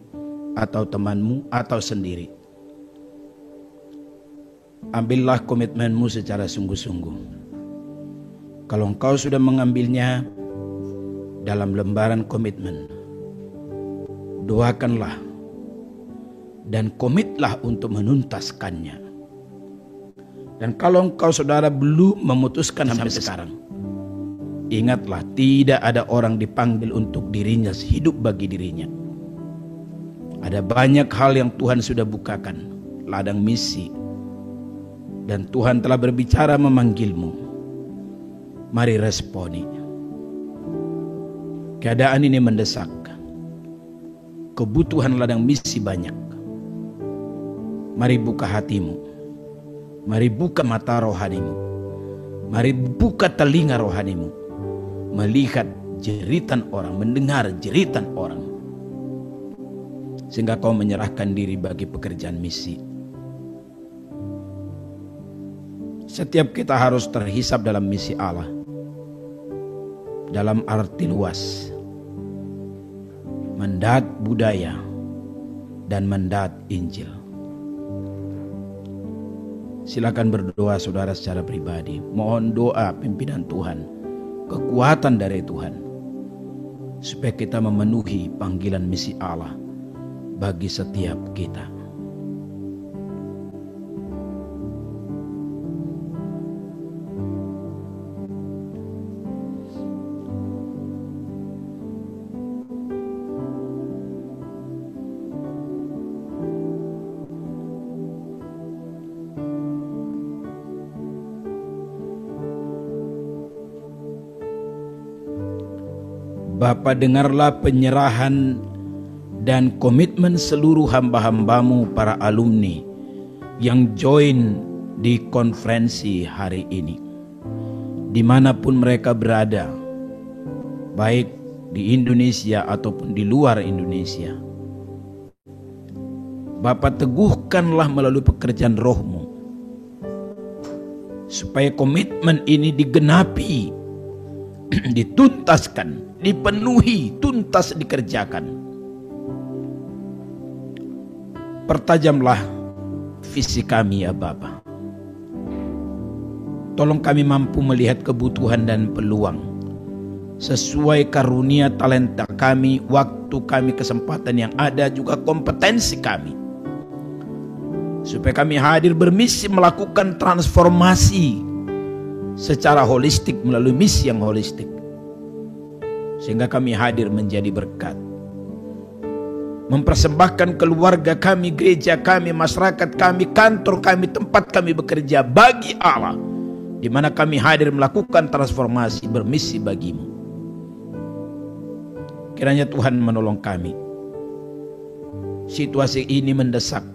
atau temanmu, atau sendiri. Ambillah komitmenmu secara sungguh-sungguh. Kalau engkau sudah mengambilnya dalam lembaran komitmen, doakanlah dan komitlah untuk menuntaskannya. Dan kalau engkau saudara belum memutuskan sampai sekarang, ingatlah, tidak ada orang dipanggil untuk dirinya, hidup bagi dirinya. Ada banyak hal yang Tuhan sudah bukakan, ladang misi. Dan Tuhan telah berbicara memanggilmu. Mari responi. Keadaan ini mendesak. Kebutuhan ladang misi banyak. Mari buka hatimu. Mari buka mata rohanimu. Mari buka telinga rohanimu. Melihat jeritan orang, mendengar jeritan orang. Sehingga kau menyerahkan diri bagi pekerjaan misi. Setiap kita harus terhisap dalam misi Allah, dalam arti luas, mendaat budaya dan mendaat Injil. Silakan berdoa saudara secara pribadi. Mohon doa pimpinan Tuhan, kekuatan dari Tuhan, supaya kita memenuhi panggilan misi Allah bagi setiap kita. Bapa, dengarlah penyerahan dan komitmen seluruh hamba-hambamu para alumni yang join di konferensi hari ini. Dimanapun mereka berada, baik di Indonesia ataupun di luar Indonesia. Bapa, teguhkanlah melalui pekerjaan Roh-Mu, supaya komitmen ini digenapi, dituntaskan, dipenuhi, tuntas dikerjakan. Pertajamlah visi kami ya Bapa. Tolong kami mampu melihat kebutuhan dan peluang sesuai karunia talenta kami, waktu kami, kesempatan yang ada, juga kompetensi kami, supaya kami hadir bermisi melakukan transformasi secara holistik melalui misi yang holistik, sehingga kami hadir menjadi berkat, mempersembahkan keluarga kami, gereja kami, masyarakat kami, kantor kami, tempat kami bekerja bagi Allah, di mana kami hadir melakukan transformasi bermisi bagi-Mu. Kiranya Tuhan menolong kami. Situasi ini mendesak,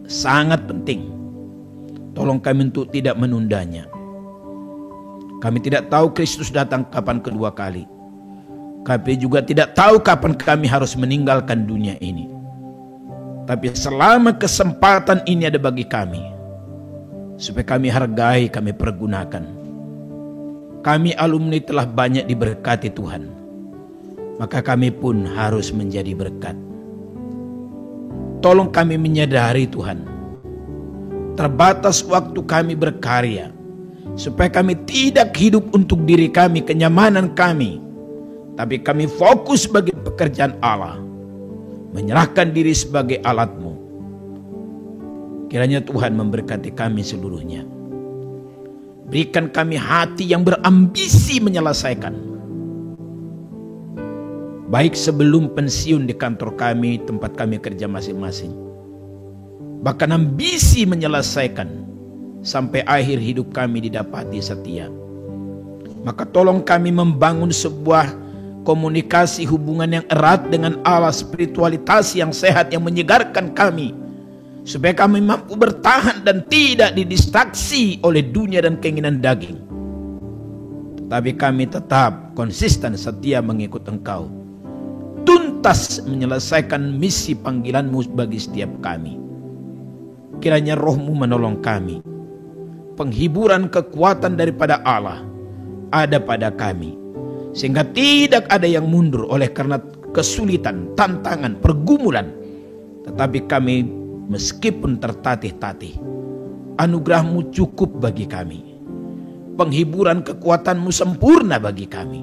sangat penting. Tolong kami untuk tidak menundanya. Kami tidak tahu Kristus datang kapan kedua kali. Kami juga tidak tahu kapan kami harus meninggalkan dunia ini. Tapi selama kesempatan ini ada bagi kami, supaya kami hargai, kami pergunakan. Kami alumni telah banyak diberkati Tuhan, maka kami pun harus menjadi berkat. Tolong kami menyadari Tuhan, terbatas waktu kami berkarya, supaya kami tidak hidup untuk diri kami, kenyamanan kami, tapi kami fokus bagi pekerjaan Allah, menyerahkan diri sebagai alat-Mu. Kiranya Tuhan memberkati kami seluruhnya. Berikan kami hati yang berambisi menyelesaikan, baik sebelum pensiun di kantor kami, tempat kami kerja masing-masing, bahkan ambisi menyelesaikan sampai akhir hidup kami didapati setia. Maka tolong kami membangun sebuah komunikasi hubungan yang erat dengan Allah, spiritualitas yang sehat yang menyegarkan kami, supaya kami mampu bertahan dan tidak didistraksi oleh dunia dan keinginan daging. Tetapi kami tetap konsisten setia mengikut Engkau, tuntas menyelesaikan misi panggilan-Mu bagi setiap kami. Kiranya Roh-Mu menolong kami. Penghiburan kekuatan daripada Allah ada pada kami, sehingga tidak ada yang mundur oleh karena kesulitan, tantangan, pergumulan. Tetapi kami meskipun tertatih-tatih, anugerah-Mu cukup bagi kami. Penghiburan kekuatan-Mu sempurna bagi kami.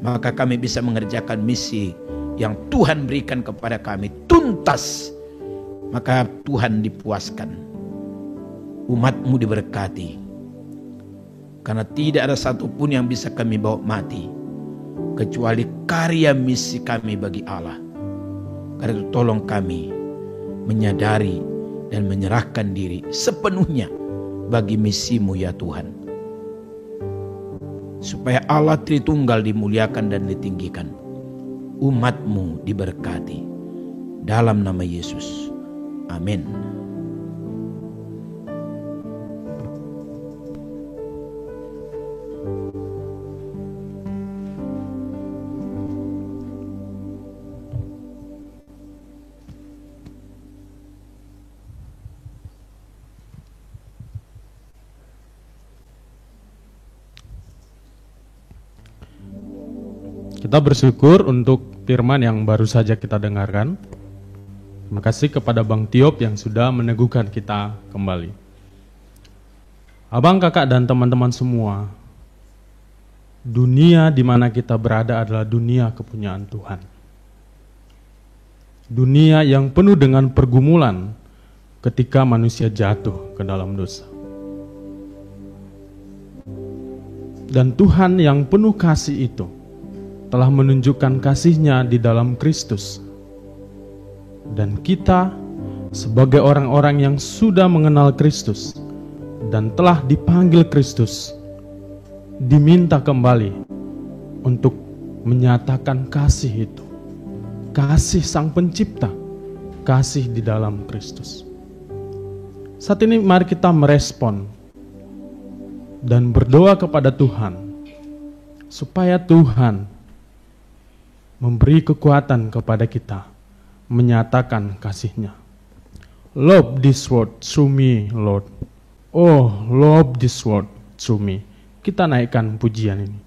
Maka kami bisa mengerjakan misi yang Tuhan berikan kepada kami tuntas. Maka Tuhan dipuaskan, umat-Mu diberkati. Karena tidak ada satupun yang bisa kami bawa mati kecuali karya misi kami bagi Allah. Karena itu tolong kami menyadari dan menyerahkan diri sepenuhnya bagi misi-Mu ya Tuhan. Supaya Allah Tritunggal dimuliakan dan ditinggikan, umat-Mu diberkati. Dalam nama Yesus, amin. Kita bersyukur untuk firman yang baru saja kita dengarkan. Terima kasih kepada Bang Tiop yang sudah meneguhkan kita kembali. Abang, kakak, dan teman-teman semua, dunia di mana kita berada adalah dunia kepunyaan Tuhan. Dunia yang penuh dengan pergumulan ketika manusia jatuh ke dalam dosa. Dan Tuhan yang penuh kasih itu telah menunjukkan kasih-Nya di dalam Kristus. Dan kita sebagai orang-orang yang sudah mengenal Kristus dan telah dipanggil Kristus, diminta kembali untuk menyatakan kasih itu. Kasih Sang Pencipta, kasih di dalam Kristus. Saat ini mari kita merespon dan berdoa kepada Tuhan supaya Tuhan memberi kekuatan kepada kita menyatakan kasih-Nya. Love this word through me, Lord. Oh, love this word through me. Kita naikkan pujian ini.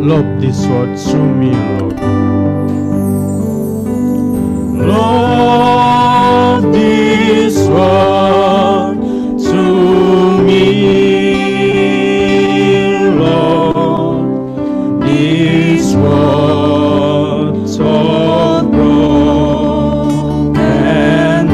Love this word through me, Lord. Love this word through me, Lord. This word so broken man.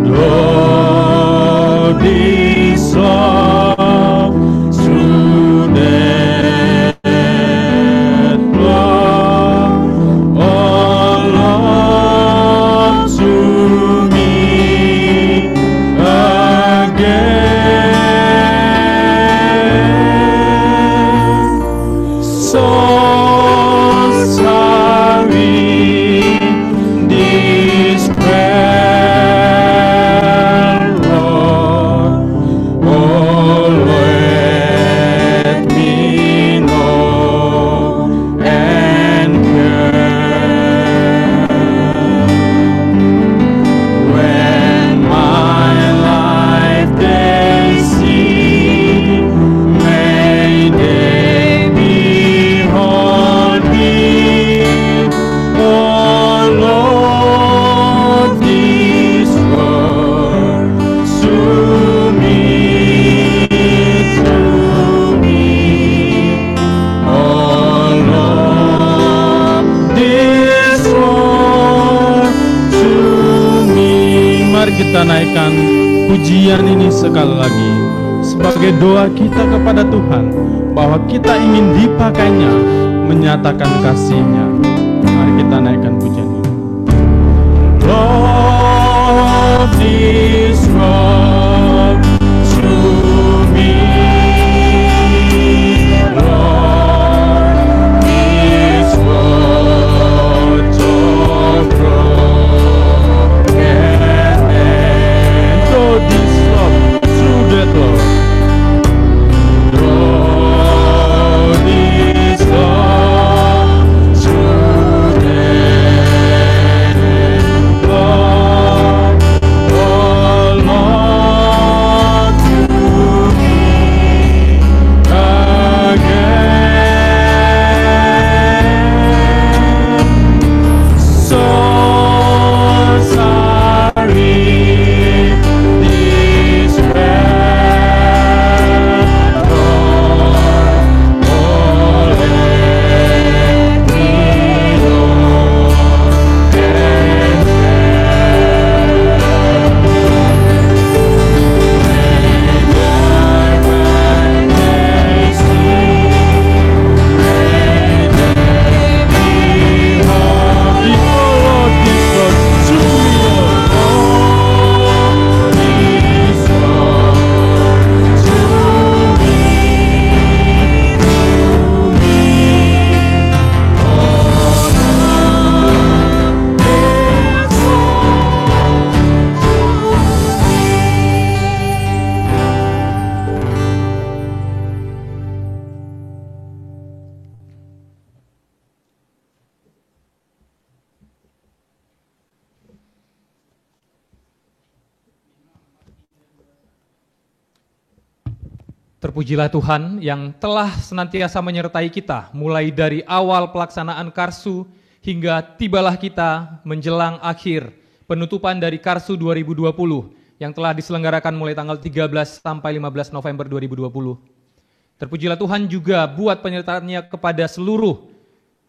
Lord, this love through that blood, oh Lord, through me again. So sorry, this prayer, Lord. Oh, pujian ini sekali lagi sebagai doa kita kepada Tuhan bahwa kita ingin dipakainya menyatakan kasih-Nya. Mari kita naikkan pujian ini. Lord is wrong to me. Lord is what of broken man. So this love through that love. Lord is love through that love. Oh Lord, to me again. Souls are in despair, Lord, oh let me, Lord, and Terpujilah Tuhan yang telah senantiasa menyertai kita mulai dari awal pelaksanaan Karsu hingga tibalah kita menjelang akhir penutupan dari Karsu 2020 yang telah diselenggarakan mulai tanggal 13 sampai 15 November 2020. Terpujilah Tuhan juga buat penyertaannya kepada seluruh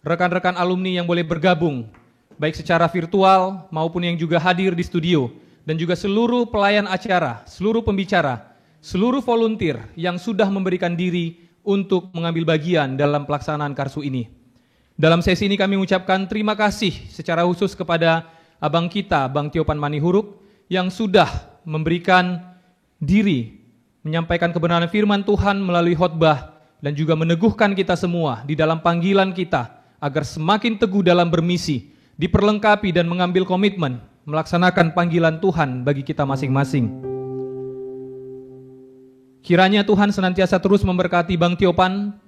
rekan-rekan alumni yang boleh bergabung baik secara virtual maupun yang juga hadir di studio dan juga seluruh pelayan acara, seluruh pembicara, seluruh volunteer yang sudah memberikan diri untuk mengambil bagian dalam pelaksanaan Karsu ini. Dalam sesi ini kami mengucapkan terima kasih secara khusus kepada abang kita, Bang Tiopan Manihuruk, yang sudah memberikan diri, menyampaikan kebenaran firman Tuhan melalui khotbah, dan juga meneguhkan kita semua di dalam panggilan kita, agar semakin teguh dalam bermisi, diperlengkapi dan mengambil komitmen, melaksanakan panggilan Tuhan bagi kita masing-masing. Kiranya Tuhan senantiasa terus memberkati Bang Tiopan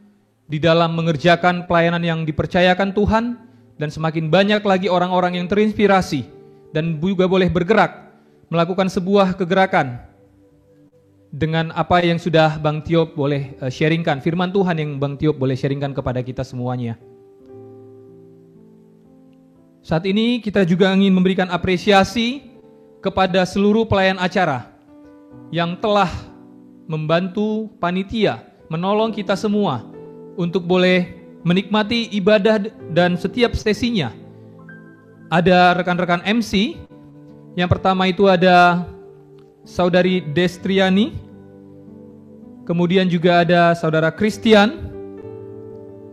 di dalam mengerjakan pelayanan yang dipercayakan Tuhan, dan semakin banyak lagi orang-orang yang terinspirasi dan juga boleh bergerak melakukan sebuah kegerakan dengan apa yang sudah Bang Tiop boleh sharingkan, firman Tuhan yang Bang Tiop boleh sharingkan kepada kita semuanya. Saat ini kita juga ingin memberikan apresiasi kepada seluruh pelayan acara yang telah membantu panitia, menolong kita semua untuk boleh menikmati ibadah dan setiap sesinya. Ada rekan-rekan MC, yang pertama itu ada Saudari Destriani, kemudian juga ada Saudara Christian,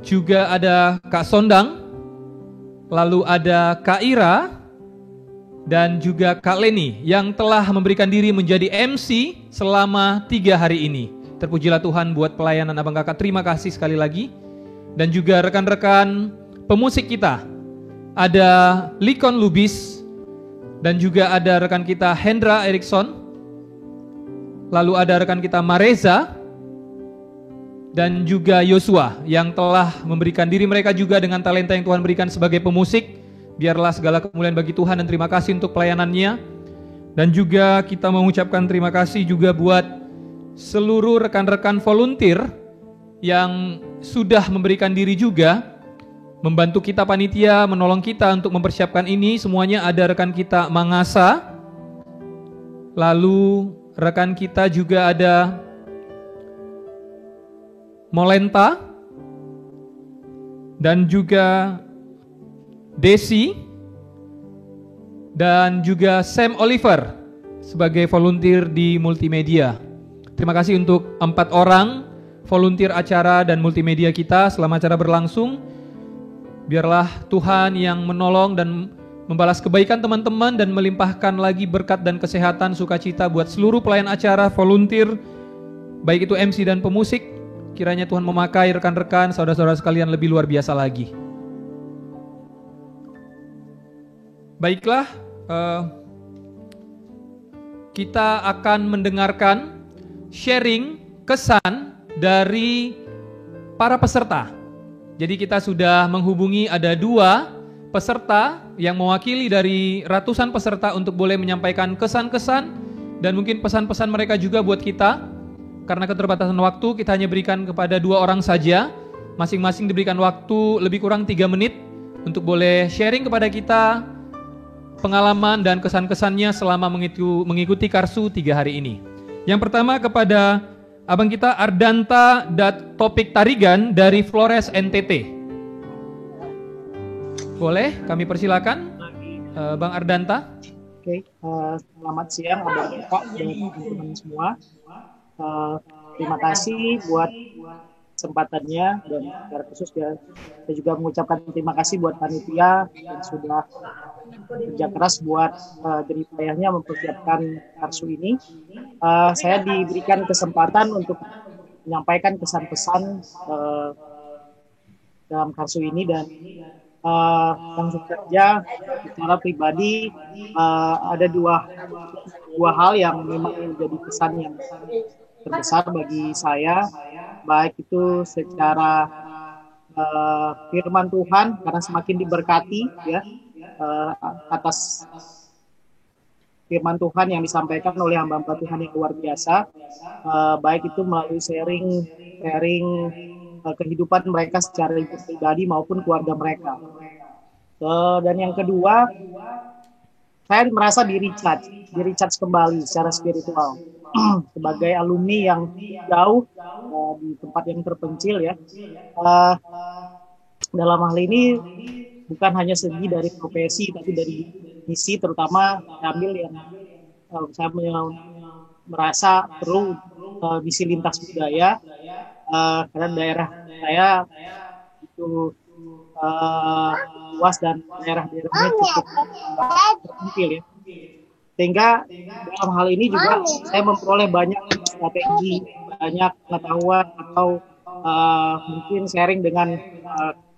juga ada Kak Sondang, lalu ada Kak Ira, dan juga Kak Leni yang telah memberikan diri menjadi MC selama 3 hari ini. Terpujilah Tuhan buat pelayanan abang kakak, terima kasih sekali lagi. Dan juga rekan-rekan pemusik kita, ada Likon Lubis, dan juga ada rekan kita Hendra Erikson, lalu ada rekan kita Mareza, dan juga Yosua yang telah memberikan diri mereka juga dengan talenta yang Tuhan berikan sebagai pemusik. Biarlah segala kemuliaan bagi Tuhan dan terima kasih untuk pelayanannya. Dan juga kita mengucapkan terima kasih juga buat seluruh rekan-rekan volunteer yang sudah memberikan diri juga membantu kita panitia, menolong kita untuk mempersiapkan ini. Semuanya ada rekan kita Mangasa, lalu rekan kita juga ada Molenta, dan juga Desi, dan juga Sam Oliver sebagai volunteer di multimedia. Terima kasih untuk 4 orang volunteer acara dan multimedia kita selama acara berlangsung. Biarlah Tuhan yang menolong dan membalas kebaikan teman-teman dan melimpahkan lagi berkat dan kesehatan sukacita buat seluruh pelayan acara, volunteer, baik itu MC dan pemusik. Kiranya Tuhan memakai rekan-rekan, saudara-saudara sekalian lebih luar biasa lagi. Baiklah, kita akan mendengarkan sharing kesan dari para peserta. Jadi kita sudah menghubungi ada 2 peserta yang mewakili dari ratusan peserta untuk boleh menyampaikan kesan-kesan dan mungkin pesan-pesan mereka juga buat kita. Karena keterbatasan waktu, kita hanya berikan kepada 2 orang saja. Masing-masing diberikan waktu lebih kurang 3 menit untuk boleh sharing kepada kita pengalaman dan kesan-kesannya selama mengikuti Karsu 3 hari ini. Yang pertama kepada abang kita Ardanta Topik Tarigan dari Flores NTT. Boleh kami persilakan Bang Ardanta. Oke, selamat siang abang kakak dan teman-teman semua. Terima kasih buat kesempatannya dan secara khusus saya juga mengucapkan terima kasih buat panitia yang sudah kerja keras buat jerih payahnya mempersiapkan Karsu ini. Saya diberikan kesempatan untuk menyampaikan kesan-pesan dalam Karsu ini dan langsung saja secara pribadi ada dua hal yang memang menjadi pesan yang terbesar bagi saya, baik itu secara firman Tuhan karena semakin diberkati ya atas firman Tuhan yang disampaikan oleh hamba-hamba Tuhan yang luar biasa, baik itu melalui sharing kehidupan mereka secara pribadi maupun keluarga mereka. Dan yang kedua, saya merasa di recharge kembali secara spiritual sebagai alumni yang jauh di tempat yang terpencil ya. Dalam hal ini bukan hanya segi dari profesi tapi dari misi, terutama ambil yang saya merasa perlu misi lintas budaya. Karena daerah saya itu luas dan daerah-daerahnya cukup terpencil ya. Sehingga dalam hal ini juga saya memperoleh banyak strategi, banyak pengetahuan atau mungkin sharing dengan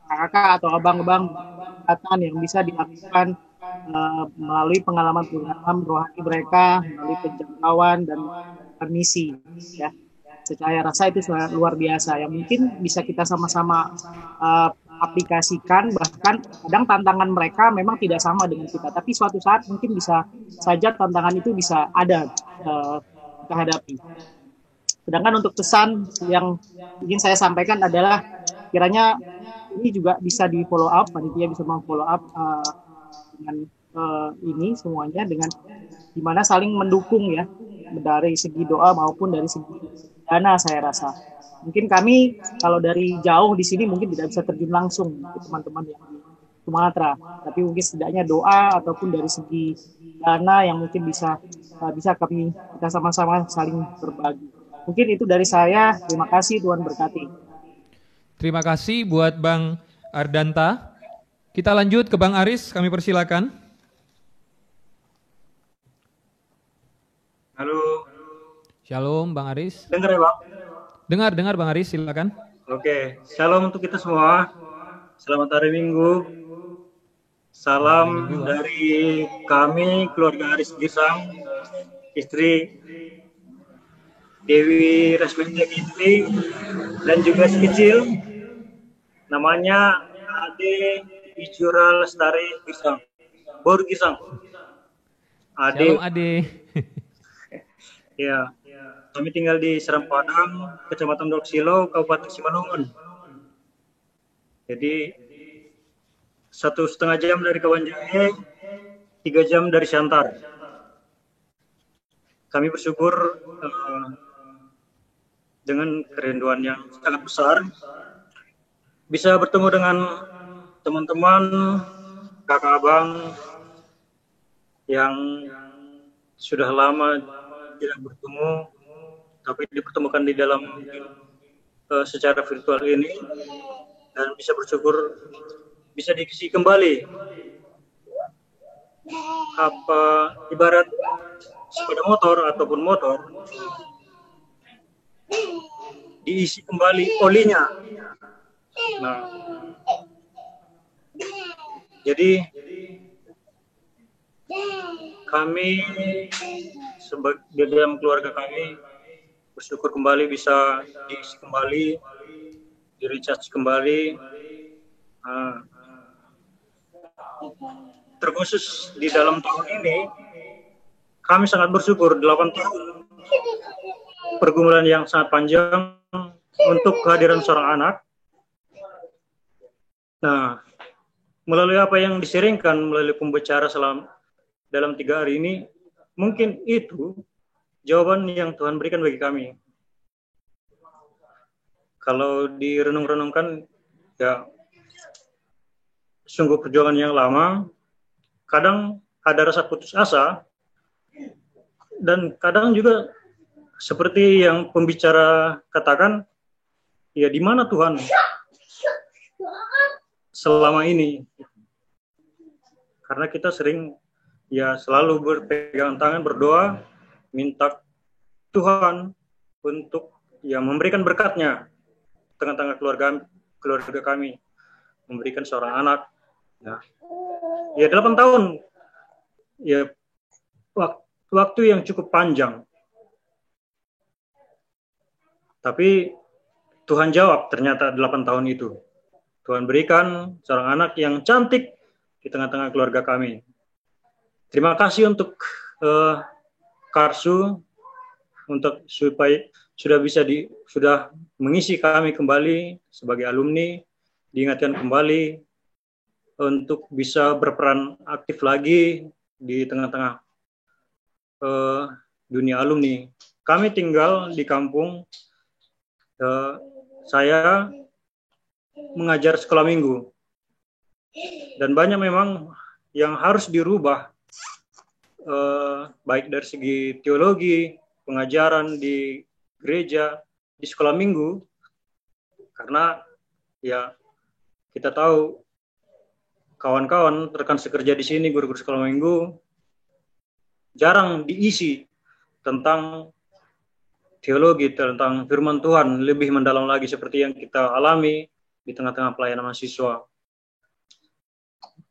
kakak atau abang-abang yang bisa dilakukan melalui pengalaman-pengalaman rohani mereka, melalui penjangkauan dan misi ya. Saya rasa itu luar biasa yang mungkin bisa kita sama-sama aplikasikan, bahkan kadang tantangan mereka memang tidak sama dengan kita, tapi suatu saat mungkin bisa saja tantangan itu bisa ada kita hadapi. Sedangkan untuk pesan yang ingin saya sampaikan adalah kiranya ini juga bisa di follow up, panitia bisa follow up dengan ini semuanya dengan dimana saling mendukung ya dari segi doa maupun dari segi dana. Saya rasa mungkin kami kalau dari jauh di sini mungkin tidak bisa terjun langsung ke teman-teman yang di Sumatera, tapi mungkin setidaknya doa ataupun dari segi dana yang mungkin bisa kita sama-sama saling berbagi. Mungkin itu dari saya. Terima kasih, Tuhan berkati. Terima kasih buat Bang Ardanta. Kita lanjut ke Bang Aris, kami persilakan. Halo. Shalom Bang Aris. Dengar ya Bang? Dengar Bang Aris, silakan. Oke, shalom untuk kita semua. Selamat hari Minggu. Salam dari kami, keluarga Aris Gisang, istri Dewi Resmenda Ginting, dan juga si kecil, namanya Ade Ijura Lestari Gisang, Bor Gisang. Shalom Ade. Ya, kami tinggal di Seram Padang, Kecamatan Doksilo, Kabupaten Simalungun. Jadi 1,5 jam dari Kawanjahe, 3 jam dari Siantar. Kami bersyukur dengan kerinduan yang sangat besar bisa bertemu dengan teman-teman, kakak abang yang sudah lama tidak bertemu, tapi dipertemukan di dalam secara virtual ini, dan bisa bersyukur bisa diisi kembali apa ibarat sepeda motor ataupun motor diisi kembali olinya. Nah, jadi kami di dalam keluarga kami bersyukur kembali bisa diisi kembali, di-recharge kembali. Terkhusus di dalam tahun ini, kami sangat bersyukur 8 tahun pergumulan yang sangat panjang untuk kehadiran seorang anak. Nah, melalui apa yang diseringkan melalui pembicara dalam 3 hari ini, mungkin itu jawaban yang Tuhan berikan bagi kami. Kalau direnung-renungkan, ya sungguh perjuangan yang lama. Kadang ada rasa putus asa, dan kadang juga seperti yang pembicara katakan, ya di mana Tuhan selama ini? Karena kita sering ya selalu berpegang tangan, berdoa, minta Tuhan untuk ya memberikan berkat-Nya tengah-tengah keluarga kami, memberikan seorang anak. Ya 8 tahun, ya waktu yang cukup panjang. Tapi Tuhan jawab ternyata 8 tahun itu. Tuhan berikan seorang anak yang cantik di tengah-tengah keluarga kami. Terima kasih untuk Karsu untuk supaya sudah mengisi kami kembali sebagai alumni, diingatkan kembali untuk bisa berperan aktif lagi di tengah-tengah dunia alumni. Kami tinggal di kampung, saya mengajar sekolah minggu, dan banyak memang yang harus dirubah, baik dari segi teologi, pengajaran di gereja, di sekolah minggu, karena ya kita tahu kawan-kawan, rekan sekerja di sini, guru-guru sekolah minggu, jarang diisi tentang teologi, tentang firman Tuhan, lebih mendalam lagi seperti yang kita alami di tengah-tengah pelayanan mahasiswa.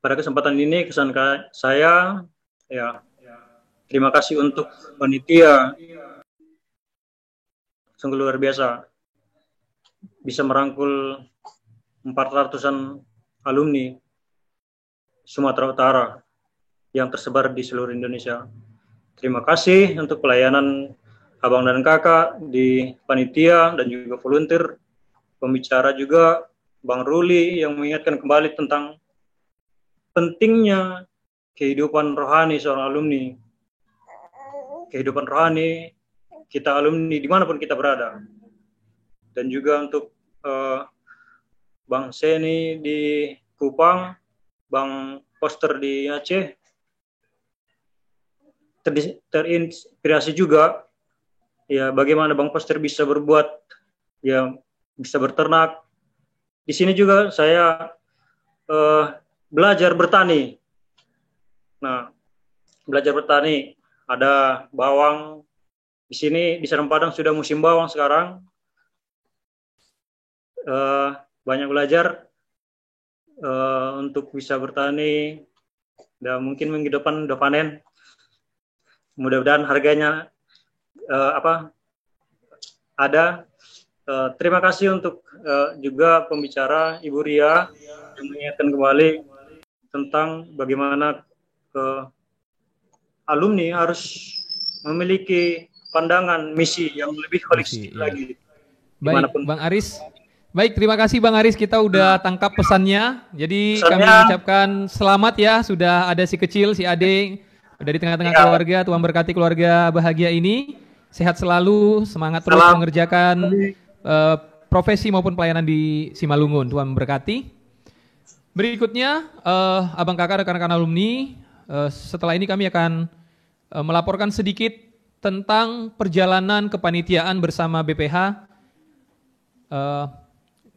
Pada kesempatan ini, kesan saya, ya, terima kasih untuk panitia, sungguh luar biasa, bisa merangkul 400-an alumni Sumatera Utara yang tersebar di seluruh Indonesia. Terima kasih untuk pelayanan abang dan kakak di panitia dan juga volunteer, pembicara juga Bang Ruli yang mengingatkan kembali tentang pentingnya kehidupan rohani seorang alumni, kehidupan rohani kita alumni dimanapun kita berada. Dan juga untuk Bang Seni di Kupang, Bang Poster di Aceh, terinspirasi juga ya bagaimana Bang Poster bisa berbuat, ya bisa berternak. Di sini juga saya belajar bertani. Nah, belajar bertani, ada bawang di sini di Serang Padang, sudah musim bawang sekarang. Banyak belajar untuk bisa bertani, dan mungkin minggu depan udah panen. Mudah-mudahan harganya ada. Terima kasih untuk juga pembicara Ibu Ria yang mengingatkan kembali tentang bagaimana alumni harus memiliki pandangan misi yang lebih holistik lagi. Baik, Bang Aris. Baik, terima kasih Bang Aris, kita udah tangkap pesannya. Jadi kami mengucapkan selamat ya, sudah ada si kecil, si Ade dari tengah-tengah keluarga. Tuhan berkati keluarga bahagia ini. Sehat selalu, semangat terus mengerjakan profesi maupun pelayanan di Simalungun. Tuhan memberkati. Berikutnya, abang kakak rekan-rekan alumni, setelah ini kami akan melaporkan sedikit tentang perjalanan kepanitiaan bersama BPH.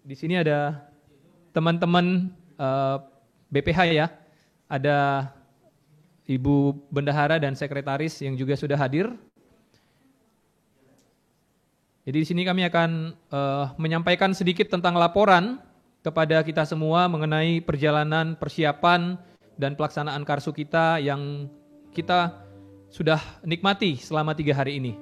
Di sini ada teman-teman BPH ya, ada Ibu Bendahara dan Sekretaris yang juga sudah hadir. Jadi di sini kami akan menyampaikan sedikit tentang laporan kepada kita semua mengenai perjalanan persiapan dan pelaksanaan karsu kita yang kita sudah nikmati selama 3 hari ini.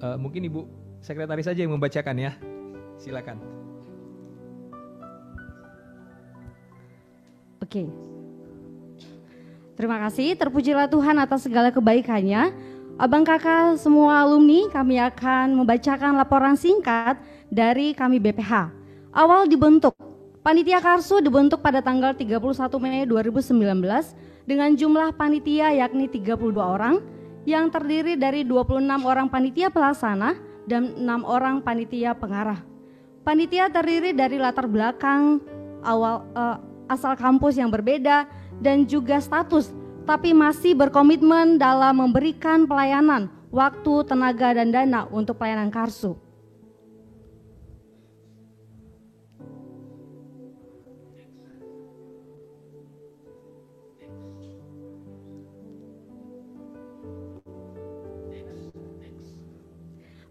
Mungkin Ibu Sekretaris saja yang membacakan ya, silakan. Oke. Terima kasih, terpujilah Tuhan atas segala kebaikannya. Abang kakak semua alumni, kami akan membacakan laporan singkat dari kami BPH. Awal dibentuk, panitia karsu dibentuk pada tanggal 31 Mei 2019 dengan jumlah panitia yakni 32 orang yang terdiri dari 26 orang panitia pelaksana dan 6 orang panitia pengarah. Panitia terdiri dari latar belakang asal kampus yang berbeda dan juga status, tapi masih berkomitmen dalam memberikan pelayanan, waktu, tenaga, dan dana untuk pelayanan karsu.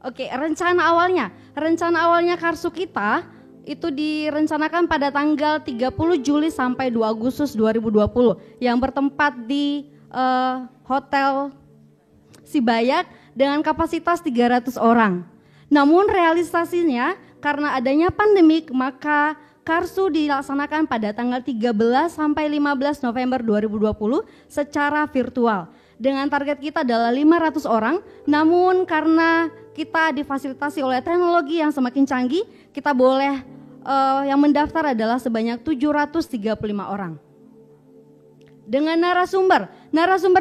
Oke, rencana awalnya karsu kita itu direncanakan pada tanggal 30 Juli sampai 2 Agustus 2020 yang bertempat di Hotel Sibayak dengan kapasitas 300 orang. Namun realisasinya karena adanya pandemik maka karsu dilaksanakan pada tanggal 13 sampai 15 November 2020 secara virtual. Dengan target kita adalah 500 orang, namun karena kita difasilitasi oleh teknologi yang semakin canggih, kita boleh yang mendaftar adalah sebanyak 735 orang. Dengan narasumber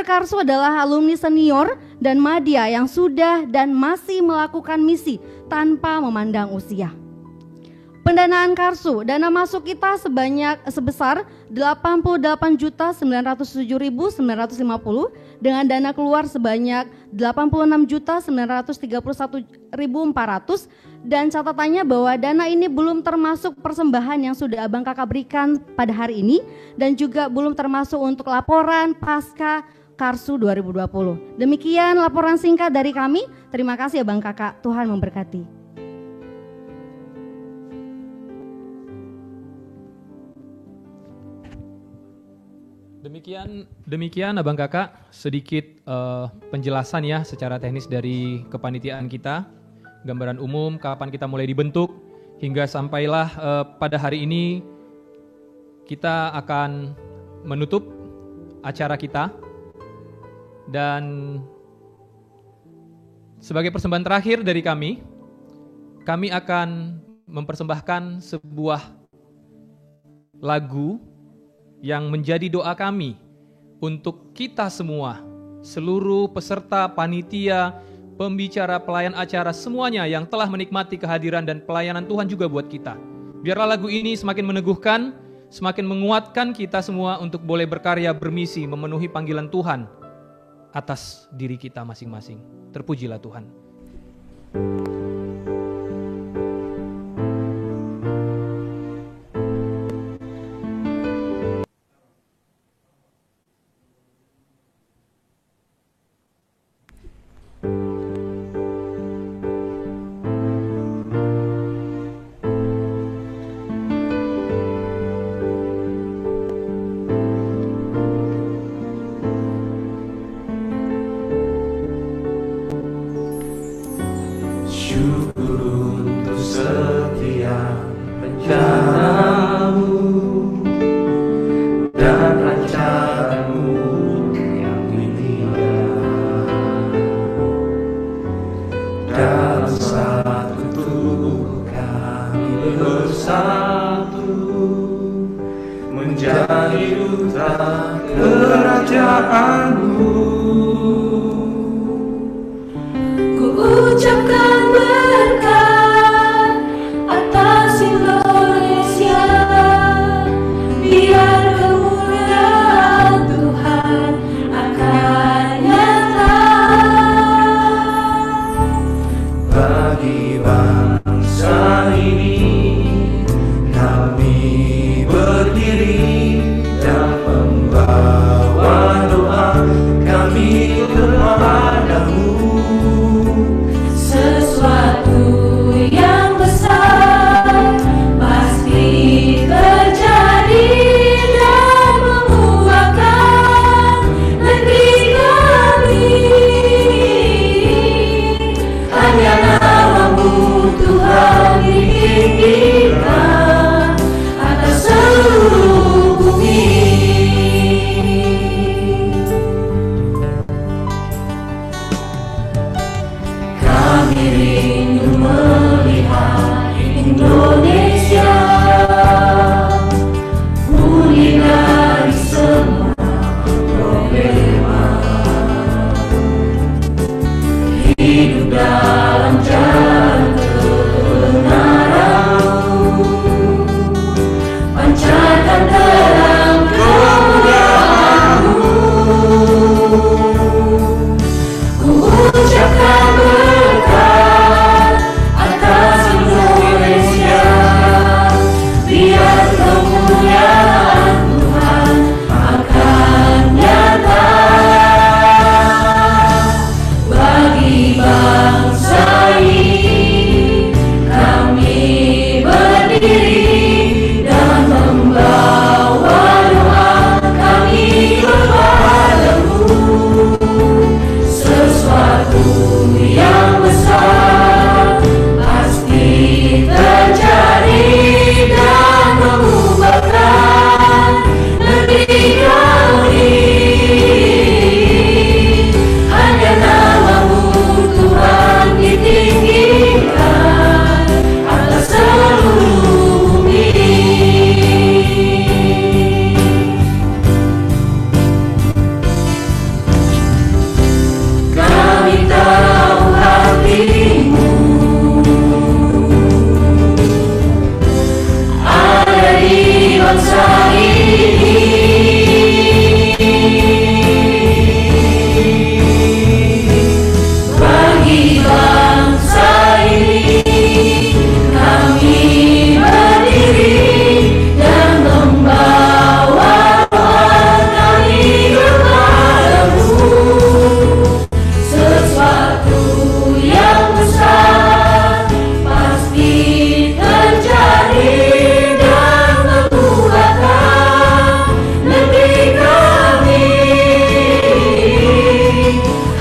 karsu adalah alumni senior dan madya yang sudah dan masih melakukan misi tanpa memandang usia. Pendanaan karsu, dana masuk kita sebesar 88.907.950 dengan dana keluar sebanyak 86.931.400 dan catatannya bahwa dana ini belum termasuk persembahan yang sudah Abang Kakak berikan pada hari ini dan juga belum termasuk untuk laporan pasca Karsu 2020. Demikian laporan singkat dari kami. Terima kasih Abang Kakak, Tuhan memberkati. Demikian Abang Kakak sedikit penjelasan ya secara teknis dari kepanitiaan kita, gambaran umum kapan kita mulai dibentuk hingga sampailah pada hari ini kita akan menutup acara kita. Dan sebagai persembahan terakhir dari kami akan mempersembahkan sebuah lagu yang menjadi doa kami untuk kita semua, seluruh peserta, panitia, pembicara, pelayan acara, semuanya yang telah menikmati kehadiran dan pelayanan Tuhan juga buat kita. Biarlah lagu ini semakin meneguhkan, semakin menguatkan kita semua untuk boleh berkarya, bermisi, memenuhi panggilan Tuhan atas diri kita masing-masing. Terpujilah Tuhan. Ku ucapkan berkat atas Indonesia, biar kami kepadamu. Sesuatu yang besar pasti terjadi dan mengubahkan negeri kami. Hanya nama-Mu Tuhan ditinggikan atas seluruh bumi. Kami rindu melihat Indonesia pulih dari semua problema, hidup dalam jalan kebenaran-Mu, pancarkan terang kemuliaan-Mu. Ku ucapkan berkat atas Indonesia, biar kemuliaan Tuhan akan nyata bagi bangsa ini. Kami berdiri dan membawa doa kami kepadamu. Sesuatu yang besar pasti terjadi dan mengubahkan negeri kami. Hanya nama-Mu Tuhan ditinggikan atas seluruh bumi. Kami tahu hati-Mu ada di bangsa ini. Bagi bangsa ini kami berdiri dan membawa doa kami kepadamu. Sesuatu yang besar pasti terjadi dan mengubahkan negeri kami.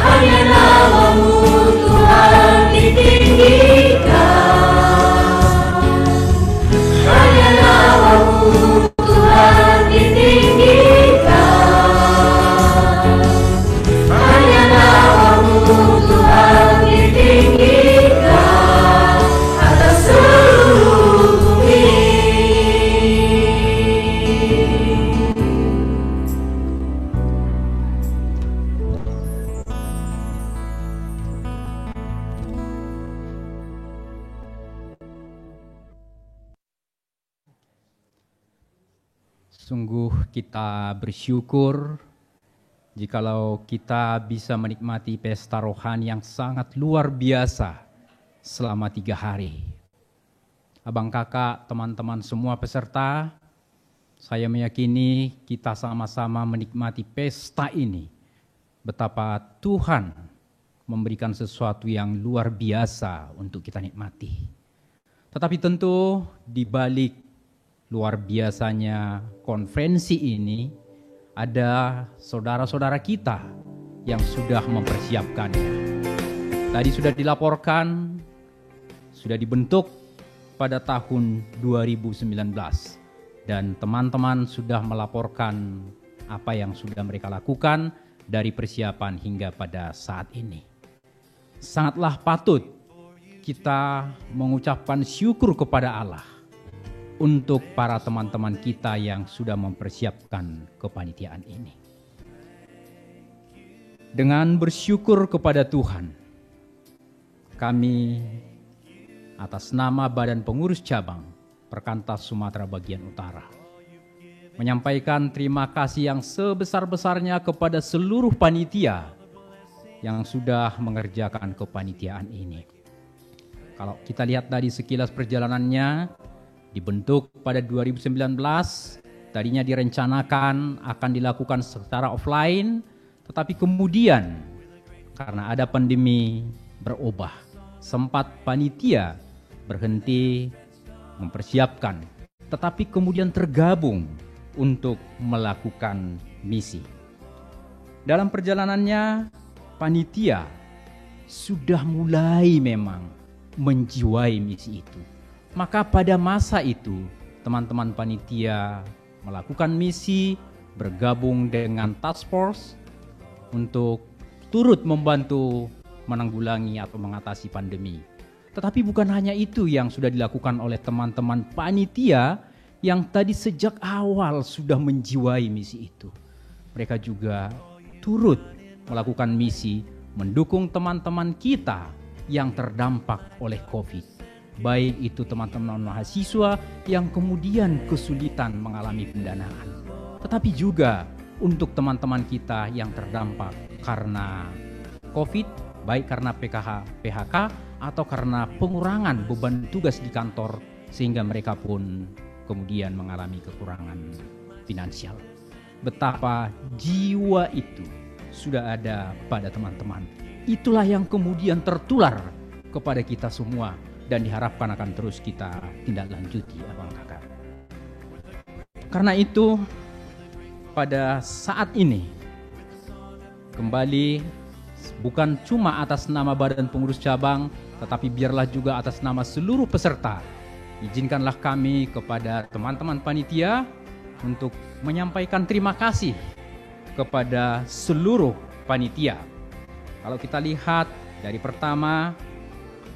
Hanya nama-Mu Tuhan ditinggikan. Hanya nama-Mu Tuhan ditinggikan. Hanya nama-Mu Tuhan ditinggikan atas seluruh bumi. Sungguh kita bersyukur jikalau kita bisa menikmati pesta rohani yang sangat luar biasa selama 3 hari. Abang kakak, teman-teman semua peserta, saya meyakini kita sama-sama menikmati pesta ini. Betapa Tuhan memberikan sesuatu yang luar biasa untuk kita nikmati. Tetapi tentu di balik luar biasanya konferensi ini, ada saudara-saudara kita yang sudah mempersiapkannya. Tadi sudah dilaporkan, sudah dibentuk pada tahun 2019. Dan teman-teman sudah melaporkan apa yang sudah mereka lakukan dari persiapan hingga pada saat ini. Sangatlah patut kita mengucapkan syukur kepada Allah untuk para teman-teman kita yang sudah mempersiapkan kepanitiaan ini. Dengan bersyukur kepada Tuhan, kami atas nama Badan Pengurus Cabang Perkantas Sumatera Bagian Utara menyampaikan terima kasih yang sebesar-besarnya kepada seluruh panitia yang sudah mengerjakan kepanitiaan ini. Kalau kita lihat dari sekilas perjalanannya, dibentuk pada 2019, tadinya direncanakan akan dilakukan secara offline, Tetapi kemudian karena ada pandemi berubah, sempat panitia berhenti mempersiapkan, tetapi kemudian tergabung untuk melakukan misi. Dalam perjalanannya, panitia sudah mulai memang menjiwai misi itu. Maka pada masa itu, teman-teman panitia melakukan misi, bergabung dengan task force untuk turut membantu menanggulangi atau mengatasi pandemi. Tetapi bukan hanya itu yang sudah dilakukan oleh teman-teman panitia yang tadi sejak awal sudah menjiwai misi itu. Mereka juga turut melakukan misi mendukung teman-teman kita yang terdampak oleh COVID. Baik itu teman-teman mahasiswa yang kemudian kesulitan mengalami pendanaan. Tetapi juga untuk teman-teman kita yang terdampak karena COVID, baik karena PHK atau karena pengurangan beban tugas di kantor sehingga mereka pun kemudian mengalami kekurangan finansial. Betapa jiwa itu sudah ada pada teman-teman. Itulah yang kemudian tertular kepada kita semua dan diharapkan akan terus kita tindak lanjuti, abang kakak. Karena itu pada saat ini kembali bukan cuma atas nama Badan Pengurus Cabang, tetapi biarlah juga atas nama seluruh peserta. Izinkanlah kami kepada teman-teman panitia untuk menyampaikan terima kasih kepada seluruh panitia. Kalau kita lihat dari pertama,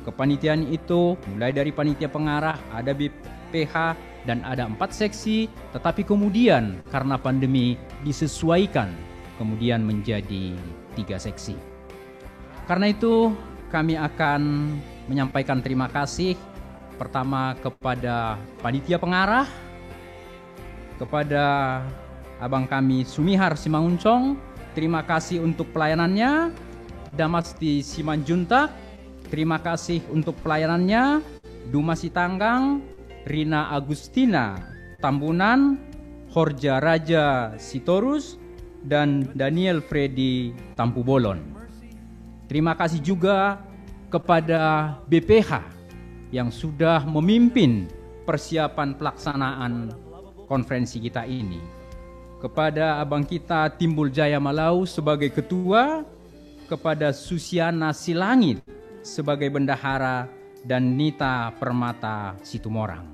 kepanitiaan itu mulai dari panitia pengarah, ada BPH, dan ada 4 seksi, tetapi kemudian karena pandemi disesuaikan, kemudian menjadi 3 seksi. Karena itu kami akan menyampaikan terima kasih pertama kepada panitia pengarah, kepada abang kami Sumihar Simanguncong, terima kasih untuk pelayanannya. Damasti Simanjuntak, terima kasih untuk pelayanannya. Dumasi Tanggang, Rina Agustina Tambunan, Horja Raja Sitorus, dan Daniel Freddy Tampubolon. Terima kasih juga kepada BPH yang sudah memimpin persiapan pelaksanaan konferensi kita ini. Kepada abang kita Timbul Jaya Malau sebagai ketua, kepada Susiana Silangit sebagai bendahara, dan Nita Permata Situmorang.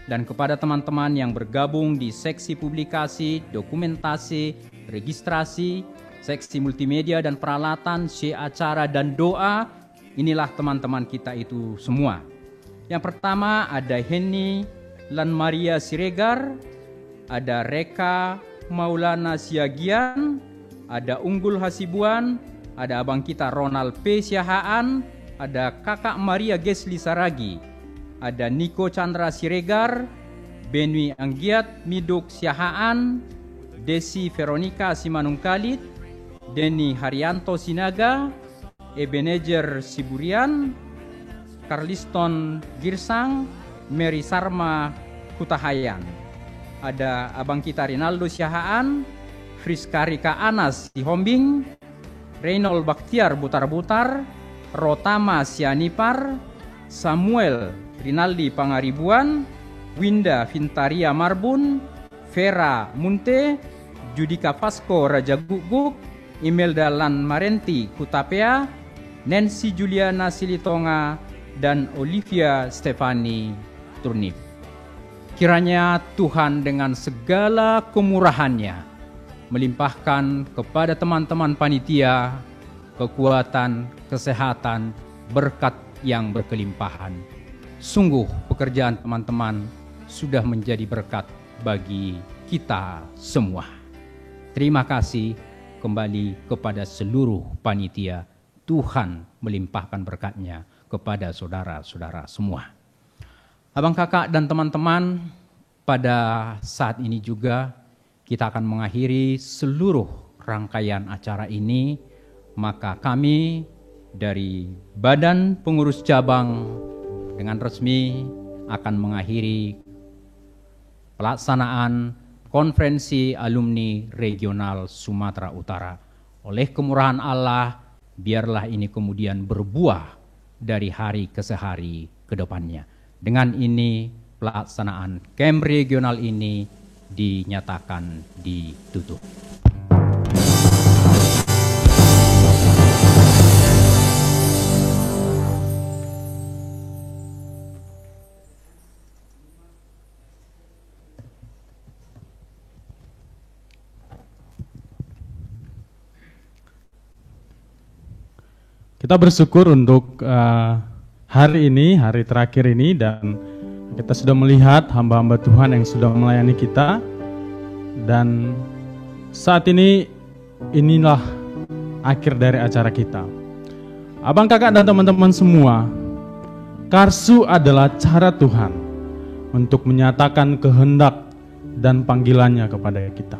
Dan kepada teman-teman yang bergabung di seksi publikasi, dokumentasi, registrasi, seksi multimedia dan peralatan, acara dan doa, inilah teman-teman kita itu semua. Yang pertama ada Henny Lan Maria Siregar, ada Reka Maulana Siagian, ada Unggul Hasibuan, ada abang kita Ronald P. Siahaan, ada kakak Maria Gesli Saragi, ada Niko Chandra Siregar, Benwi Anggiat Miduk Siahaan, Desi Veronica Simanungkalit, Denny Haryanto Sinaga, Ebenezer Siburian, Carliston Girsang, Mary Sarma Kutahayan. Ada abang kita Rinaldo Siahaan, Friskarika Anas Sihombing, Reynold Baktiar Butar-Butar, Rotama Sianipar, Samuel Rinaldi Pangaribuan, Winda Vintaria Marbun, Vera Munte, Judika Pasco Raja Guguk, Imelda Lan Marenti Kutapea, Nancy Juliana Silitonga, dan Olivia Stefani Turnip. Kiranya Tuhan dengan segala kemurahannya melimpahkan kepada teman-teman panitia kekuatan, kesehatan, berkat yang berkelimpahan. Sungguh pekerjaan teman-teman sudah menjadi berkat bagi kita semua. Terima kasih kembali kepada seluruh panitia. Tuhan melimpahkan berkatnya kepada saudara-saudara semua. Abang kakak dan teman-teman, pada saat ini juga kita akan mengakhiri seluruh rangkaian acara ini. Maka kami dari Badan Pengurus Cabang dengan resmi akan mengakhiri pelaksanaan Konferensi Alumni Regional Sumatera Utara Oleh kemurahan Allah, biarlah ini kemudian berbuah dari hari ke hari ke depannya. Dengan ini pelaksanaan camp regional ini dinyatakan ditutup. Kita bersyukur untuk hari ini, hari terakhir ini, dan kita sudah melihat hamba-hamba Tuhan yang sudah melayani kita. Dan saat ini, inilah akhir dari acara kita. Abang, kakak, dan teman-teman semua, Karsu adalah cara Tuhan untuk menyatakan kehendak dan panggilannya kepada kita.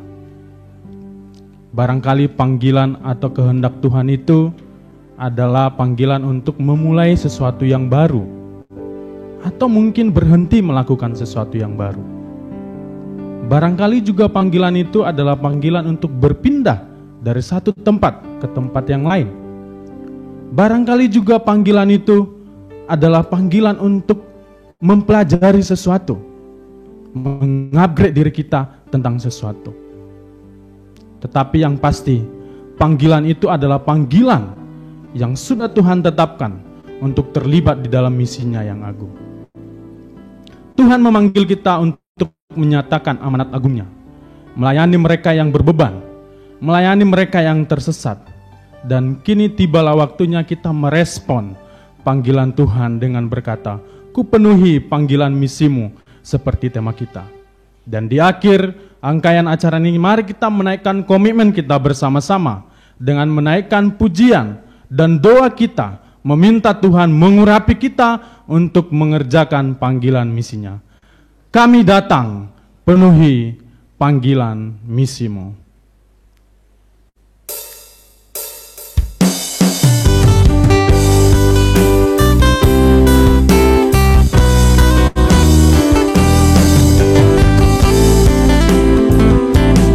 Barangkali panggilan atau kehendak Tuhan itu adalah panggilan untuk memulai sesuatu yang baru, atau mungkin berhenti melakukan sesuatu yang baru. Barangkali juga panggilan itu adalah panggilan untuk berpindah dari satu tempat ke tempat yang lain. Barangkali juga panggilan itu adalah panggilan untuk mempelajari sesuatu, mengupgrade diri kita tentang sesuatu. Tetapi yang pasti, panggilan itu adalah panggilan yang sudah Tuhan tetapkan untuk terlibat di dalam misinya yang agung. Tuhan memanggil kita untuk menyatakan amanat agungnya, melayani mereka yang berbeban, melayani mereka yang tersesat, dan kini tibalah waktunya kita merespon panggilan Tuhan dengan berkata, "Kupenuhi panggilan misimu," seperti tema kita. Dan di akhir rangkaian acara ini, mari kita menaikkan komitmen kita bersama-sama dengan menaikkan pujian dan doa kita, meminta Tuhan mengurapi kita untuk mengerjakan panggilan misinya. Kami datang, penuhi panggilan misimu.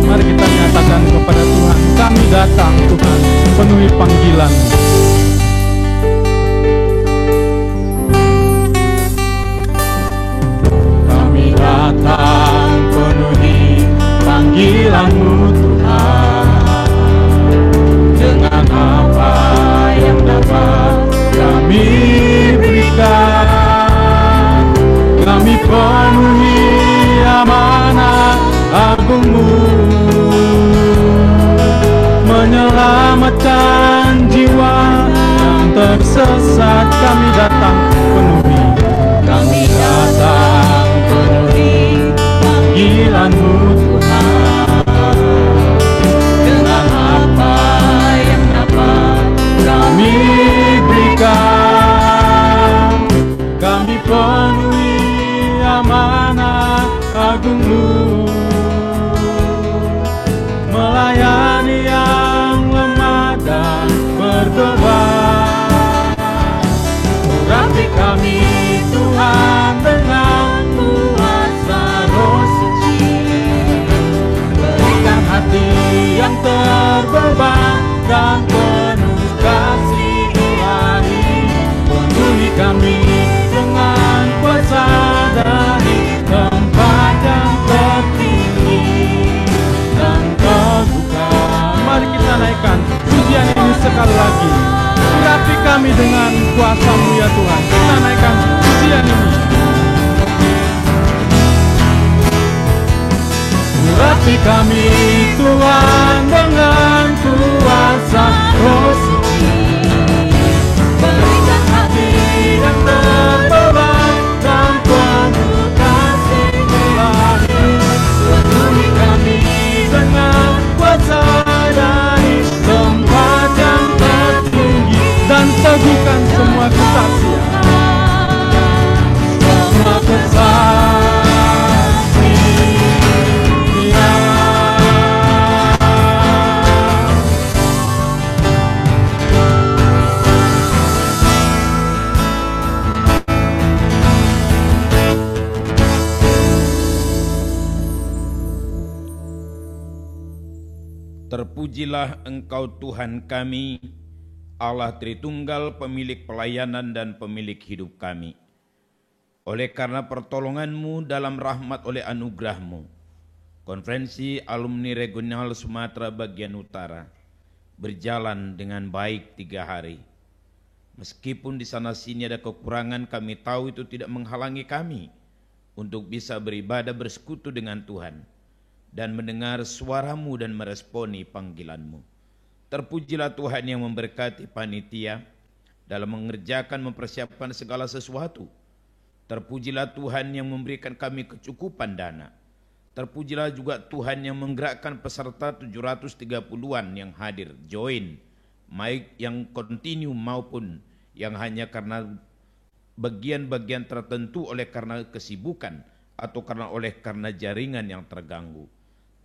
Mari kita nyatakan kepada Tuhan, kami datang Tuhan, penuhi panggilan-Mu. Kami datang penuhi panggilan-Mu Tuhan. Dengan apa yang dapat kami berikan, kami penuhi amanat agung-Mu, menyelamatkan jiwa yang tersesat. Kami datang penuhi, kami datang penuhi panggilan-Mu Tuhan. Dengan apa yang dapat kami berikan, kami penuhi amanat agung-Mu, melayani yang lemah dan berdoa. Urapi kami Tuhan dengan kuasa Roh Suci, berikan hati yang terbeban dan penuh kasih ilahi. Penuhi kami dengan kuasa dari tempat yang tertinggi dan terbuka. Mari kita naikkan pujian ini sekali lagi. Urapi kami dengan kuasa-Mu ya Tuhan. Kita naikkan pujian ini. Urapi kami Tuhan dengan kuasa Roh Suci, berikan hati yang terbeban dan penuh kasih ilahi. Penuhi kami dengan kuasa dari tempat yang tertinggi dan teguhkan semua kesaksian, semua kesaksian. Terpujilah Engkau Tuhan kami, Allah Tritunggal, pemilik pelayanan dan pemilik hidup kami. Oleh karena pertolongan-Mu dalam rahmat oleh anugerah-Mu, Konferensi Alumni Regional Sumatera Bagian Utara berjalan dengan baik 3 hari. Meskipun di sana sini ada kekurangan, kami tahu itu tidak menghalangi kami untuk bisa beribadah bersekutu dengan Tuhan dan mendengar suara-Mu dan meresponi panggilan-Mu. Terpujilah Tuhan yang memberkati panitia dalam mengerjakan mempersiapkan segala sesuatu. Terpujilah Tuhan yang memberikan kami kecukupan dana. Terpujilah juga Tuhan yang menggerakkan peserta 730-an yang hadir, join, baik yang kontinu maupun yang hanya karena bagian-bagian tertentu oleh karena kesibukan atau karena jaringan yang terganggu.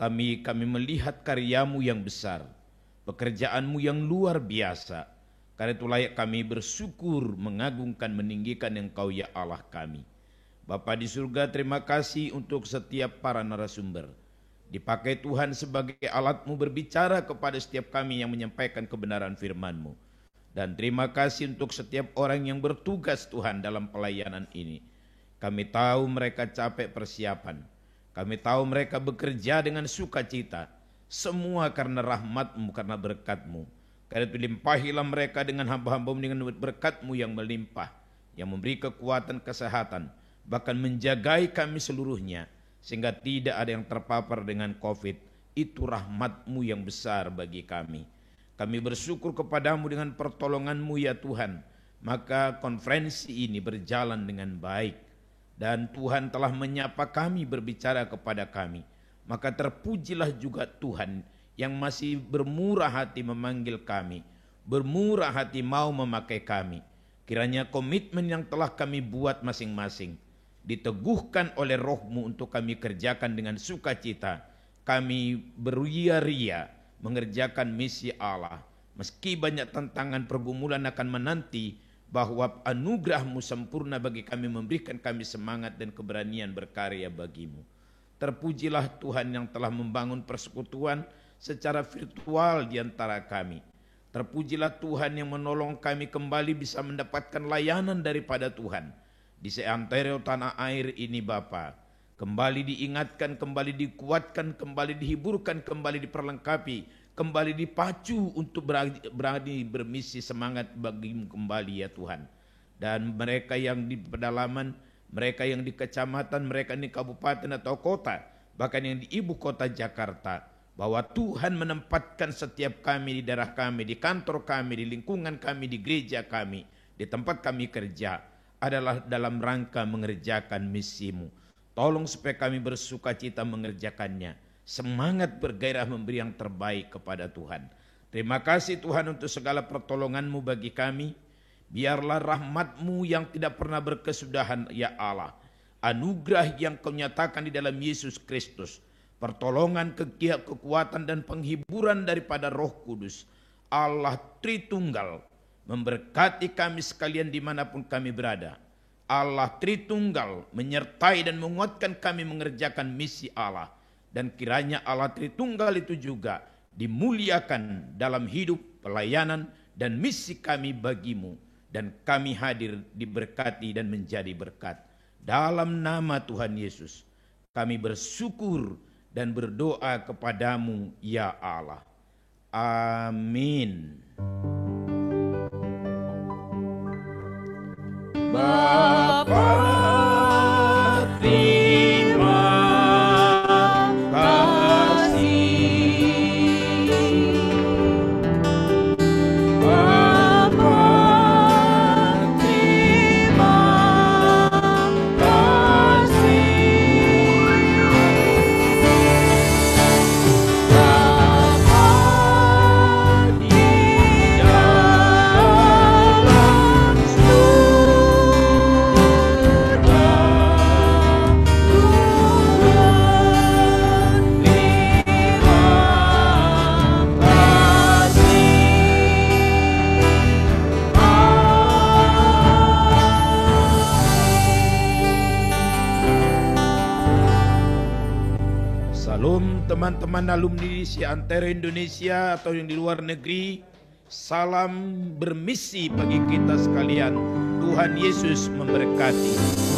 Kami melihat karya-Mu yang besar, pekerjaan-Mu yang luar biasa. Karena itu layak kami bersyukur, mengagungkan, meninggikan Engkau ya Allah kami. Bapa di surga, terima kasih untuk setiap para narasumber. Dipakai Tuhan sebagai alat-Mu berbicara kepada setiap kami yang menyampaikan kebenaran firman-Mu. Dan terima kasih untuk setiap orang yang bertugas Tuhan dalam pelayanan ini. Kami tahu mereka capek persiapan. Kami tahu mereka bekerja dengan sukacita. Semua karena rahmat-Mu, karena berkat-Mu. Karena itu limpahilah mereka dengan hamba-hamba-Mu dengan berkat-Mu yang melimpah, yang memberi kekuatan, kesehatan, bahkan menjagai kami seluruhnya, sehingga tidak ada yang terpapar dengan COVID. Itu rahmat-Mu yang besar bagi kami. Kami bersyukur kepadamu dengan pertolongan-Mu ya Tuhan. Maka konferensi ini berjalan dengan baik. Dan Tuhan telah menyapa kami, berbicara kepada kami. Maka terpujilah juga Tuhan yang masih bermurah hati memanggil kami. Bermurah hati mau memakai kami. Kiranya komitmen yang telah kami buat masing-masing diteguhkan oleh Roh-Mu untuk kami kerjakan dengan sukacita. Kami beria-ria mengerjakan misi Allah. Meski banyak tantangan pergumulan akan menanti, bahwa anugerah-Mu sempurna bagi kami, memberikan kami semangat dan keberanian berkarya bagi-Mu. Terpujilah Tuhan yang telah membangun persekutuan secara virtual di antara kami. Terpujilah Tuhan yang menolong kami kembali bisa mendapatkan layanan daripada Tuhan di seantero tanah air ini Bapa. Kembali diingatkan, kembali dikuatkan, kembali dihiburkan, kembali diperlengkapi, kembali dipacu untuk berani bermisi semangat bagi-Mu kembali ya Tuhan. Dan mereka yang di pedalaman, mereka yang di kecamatan, mereka di kabupaten atau kota, bahkan yang di ibu kota Jakarta, bahwa Tuhan menempatkan setiap kami di daerah kami, di kantor kami, di lingkungan kami, di gereja kami, di tempat kami kerja, adalah dalam rangka mengerjakan misi-Mu. Tolong supaya kami bersukacita mengerjakannya, semangat bergairah memberi yang terbaik kepada Tuhan. Terima kasih Tuhan untuk segala pertolongan-Mu bagi kami. Biarlah rahmat-Mu yang tidak pernah berkesudahan ya Allah, anugerah yang Kau nyatakan di dalam Yesus Kristus, pertolongan, kekuatan dan penghiburan daripada Roh Kudus, Allah Tritunggal, memberkati kami sekalian dimanapun kami berada. Allah Tritunggal menyertai dan menguatkan kami mengerjakan misi Allah. Dan kiranya Allah Tritunggal itu juga dimuliakan dalam hidup, pelayanan, dan misi kami bagi-Mu. Dan kami hadir diberkati dan menjadi berkat. Dalam nama Tuhan Yesus, kami bersyukur dan berdoa kepadamu ya Allah. Amin. Bapa, terima kasih. Bapa, terima kasih. Bapa di dalam surga. teman-teman alumni di antara Indonesia atau yang di luar negeri, salam bermisi bagi kita sekalian. Tuhan Yesus memberkati.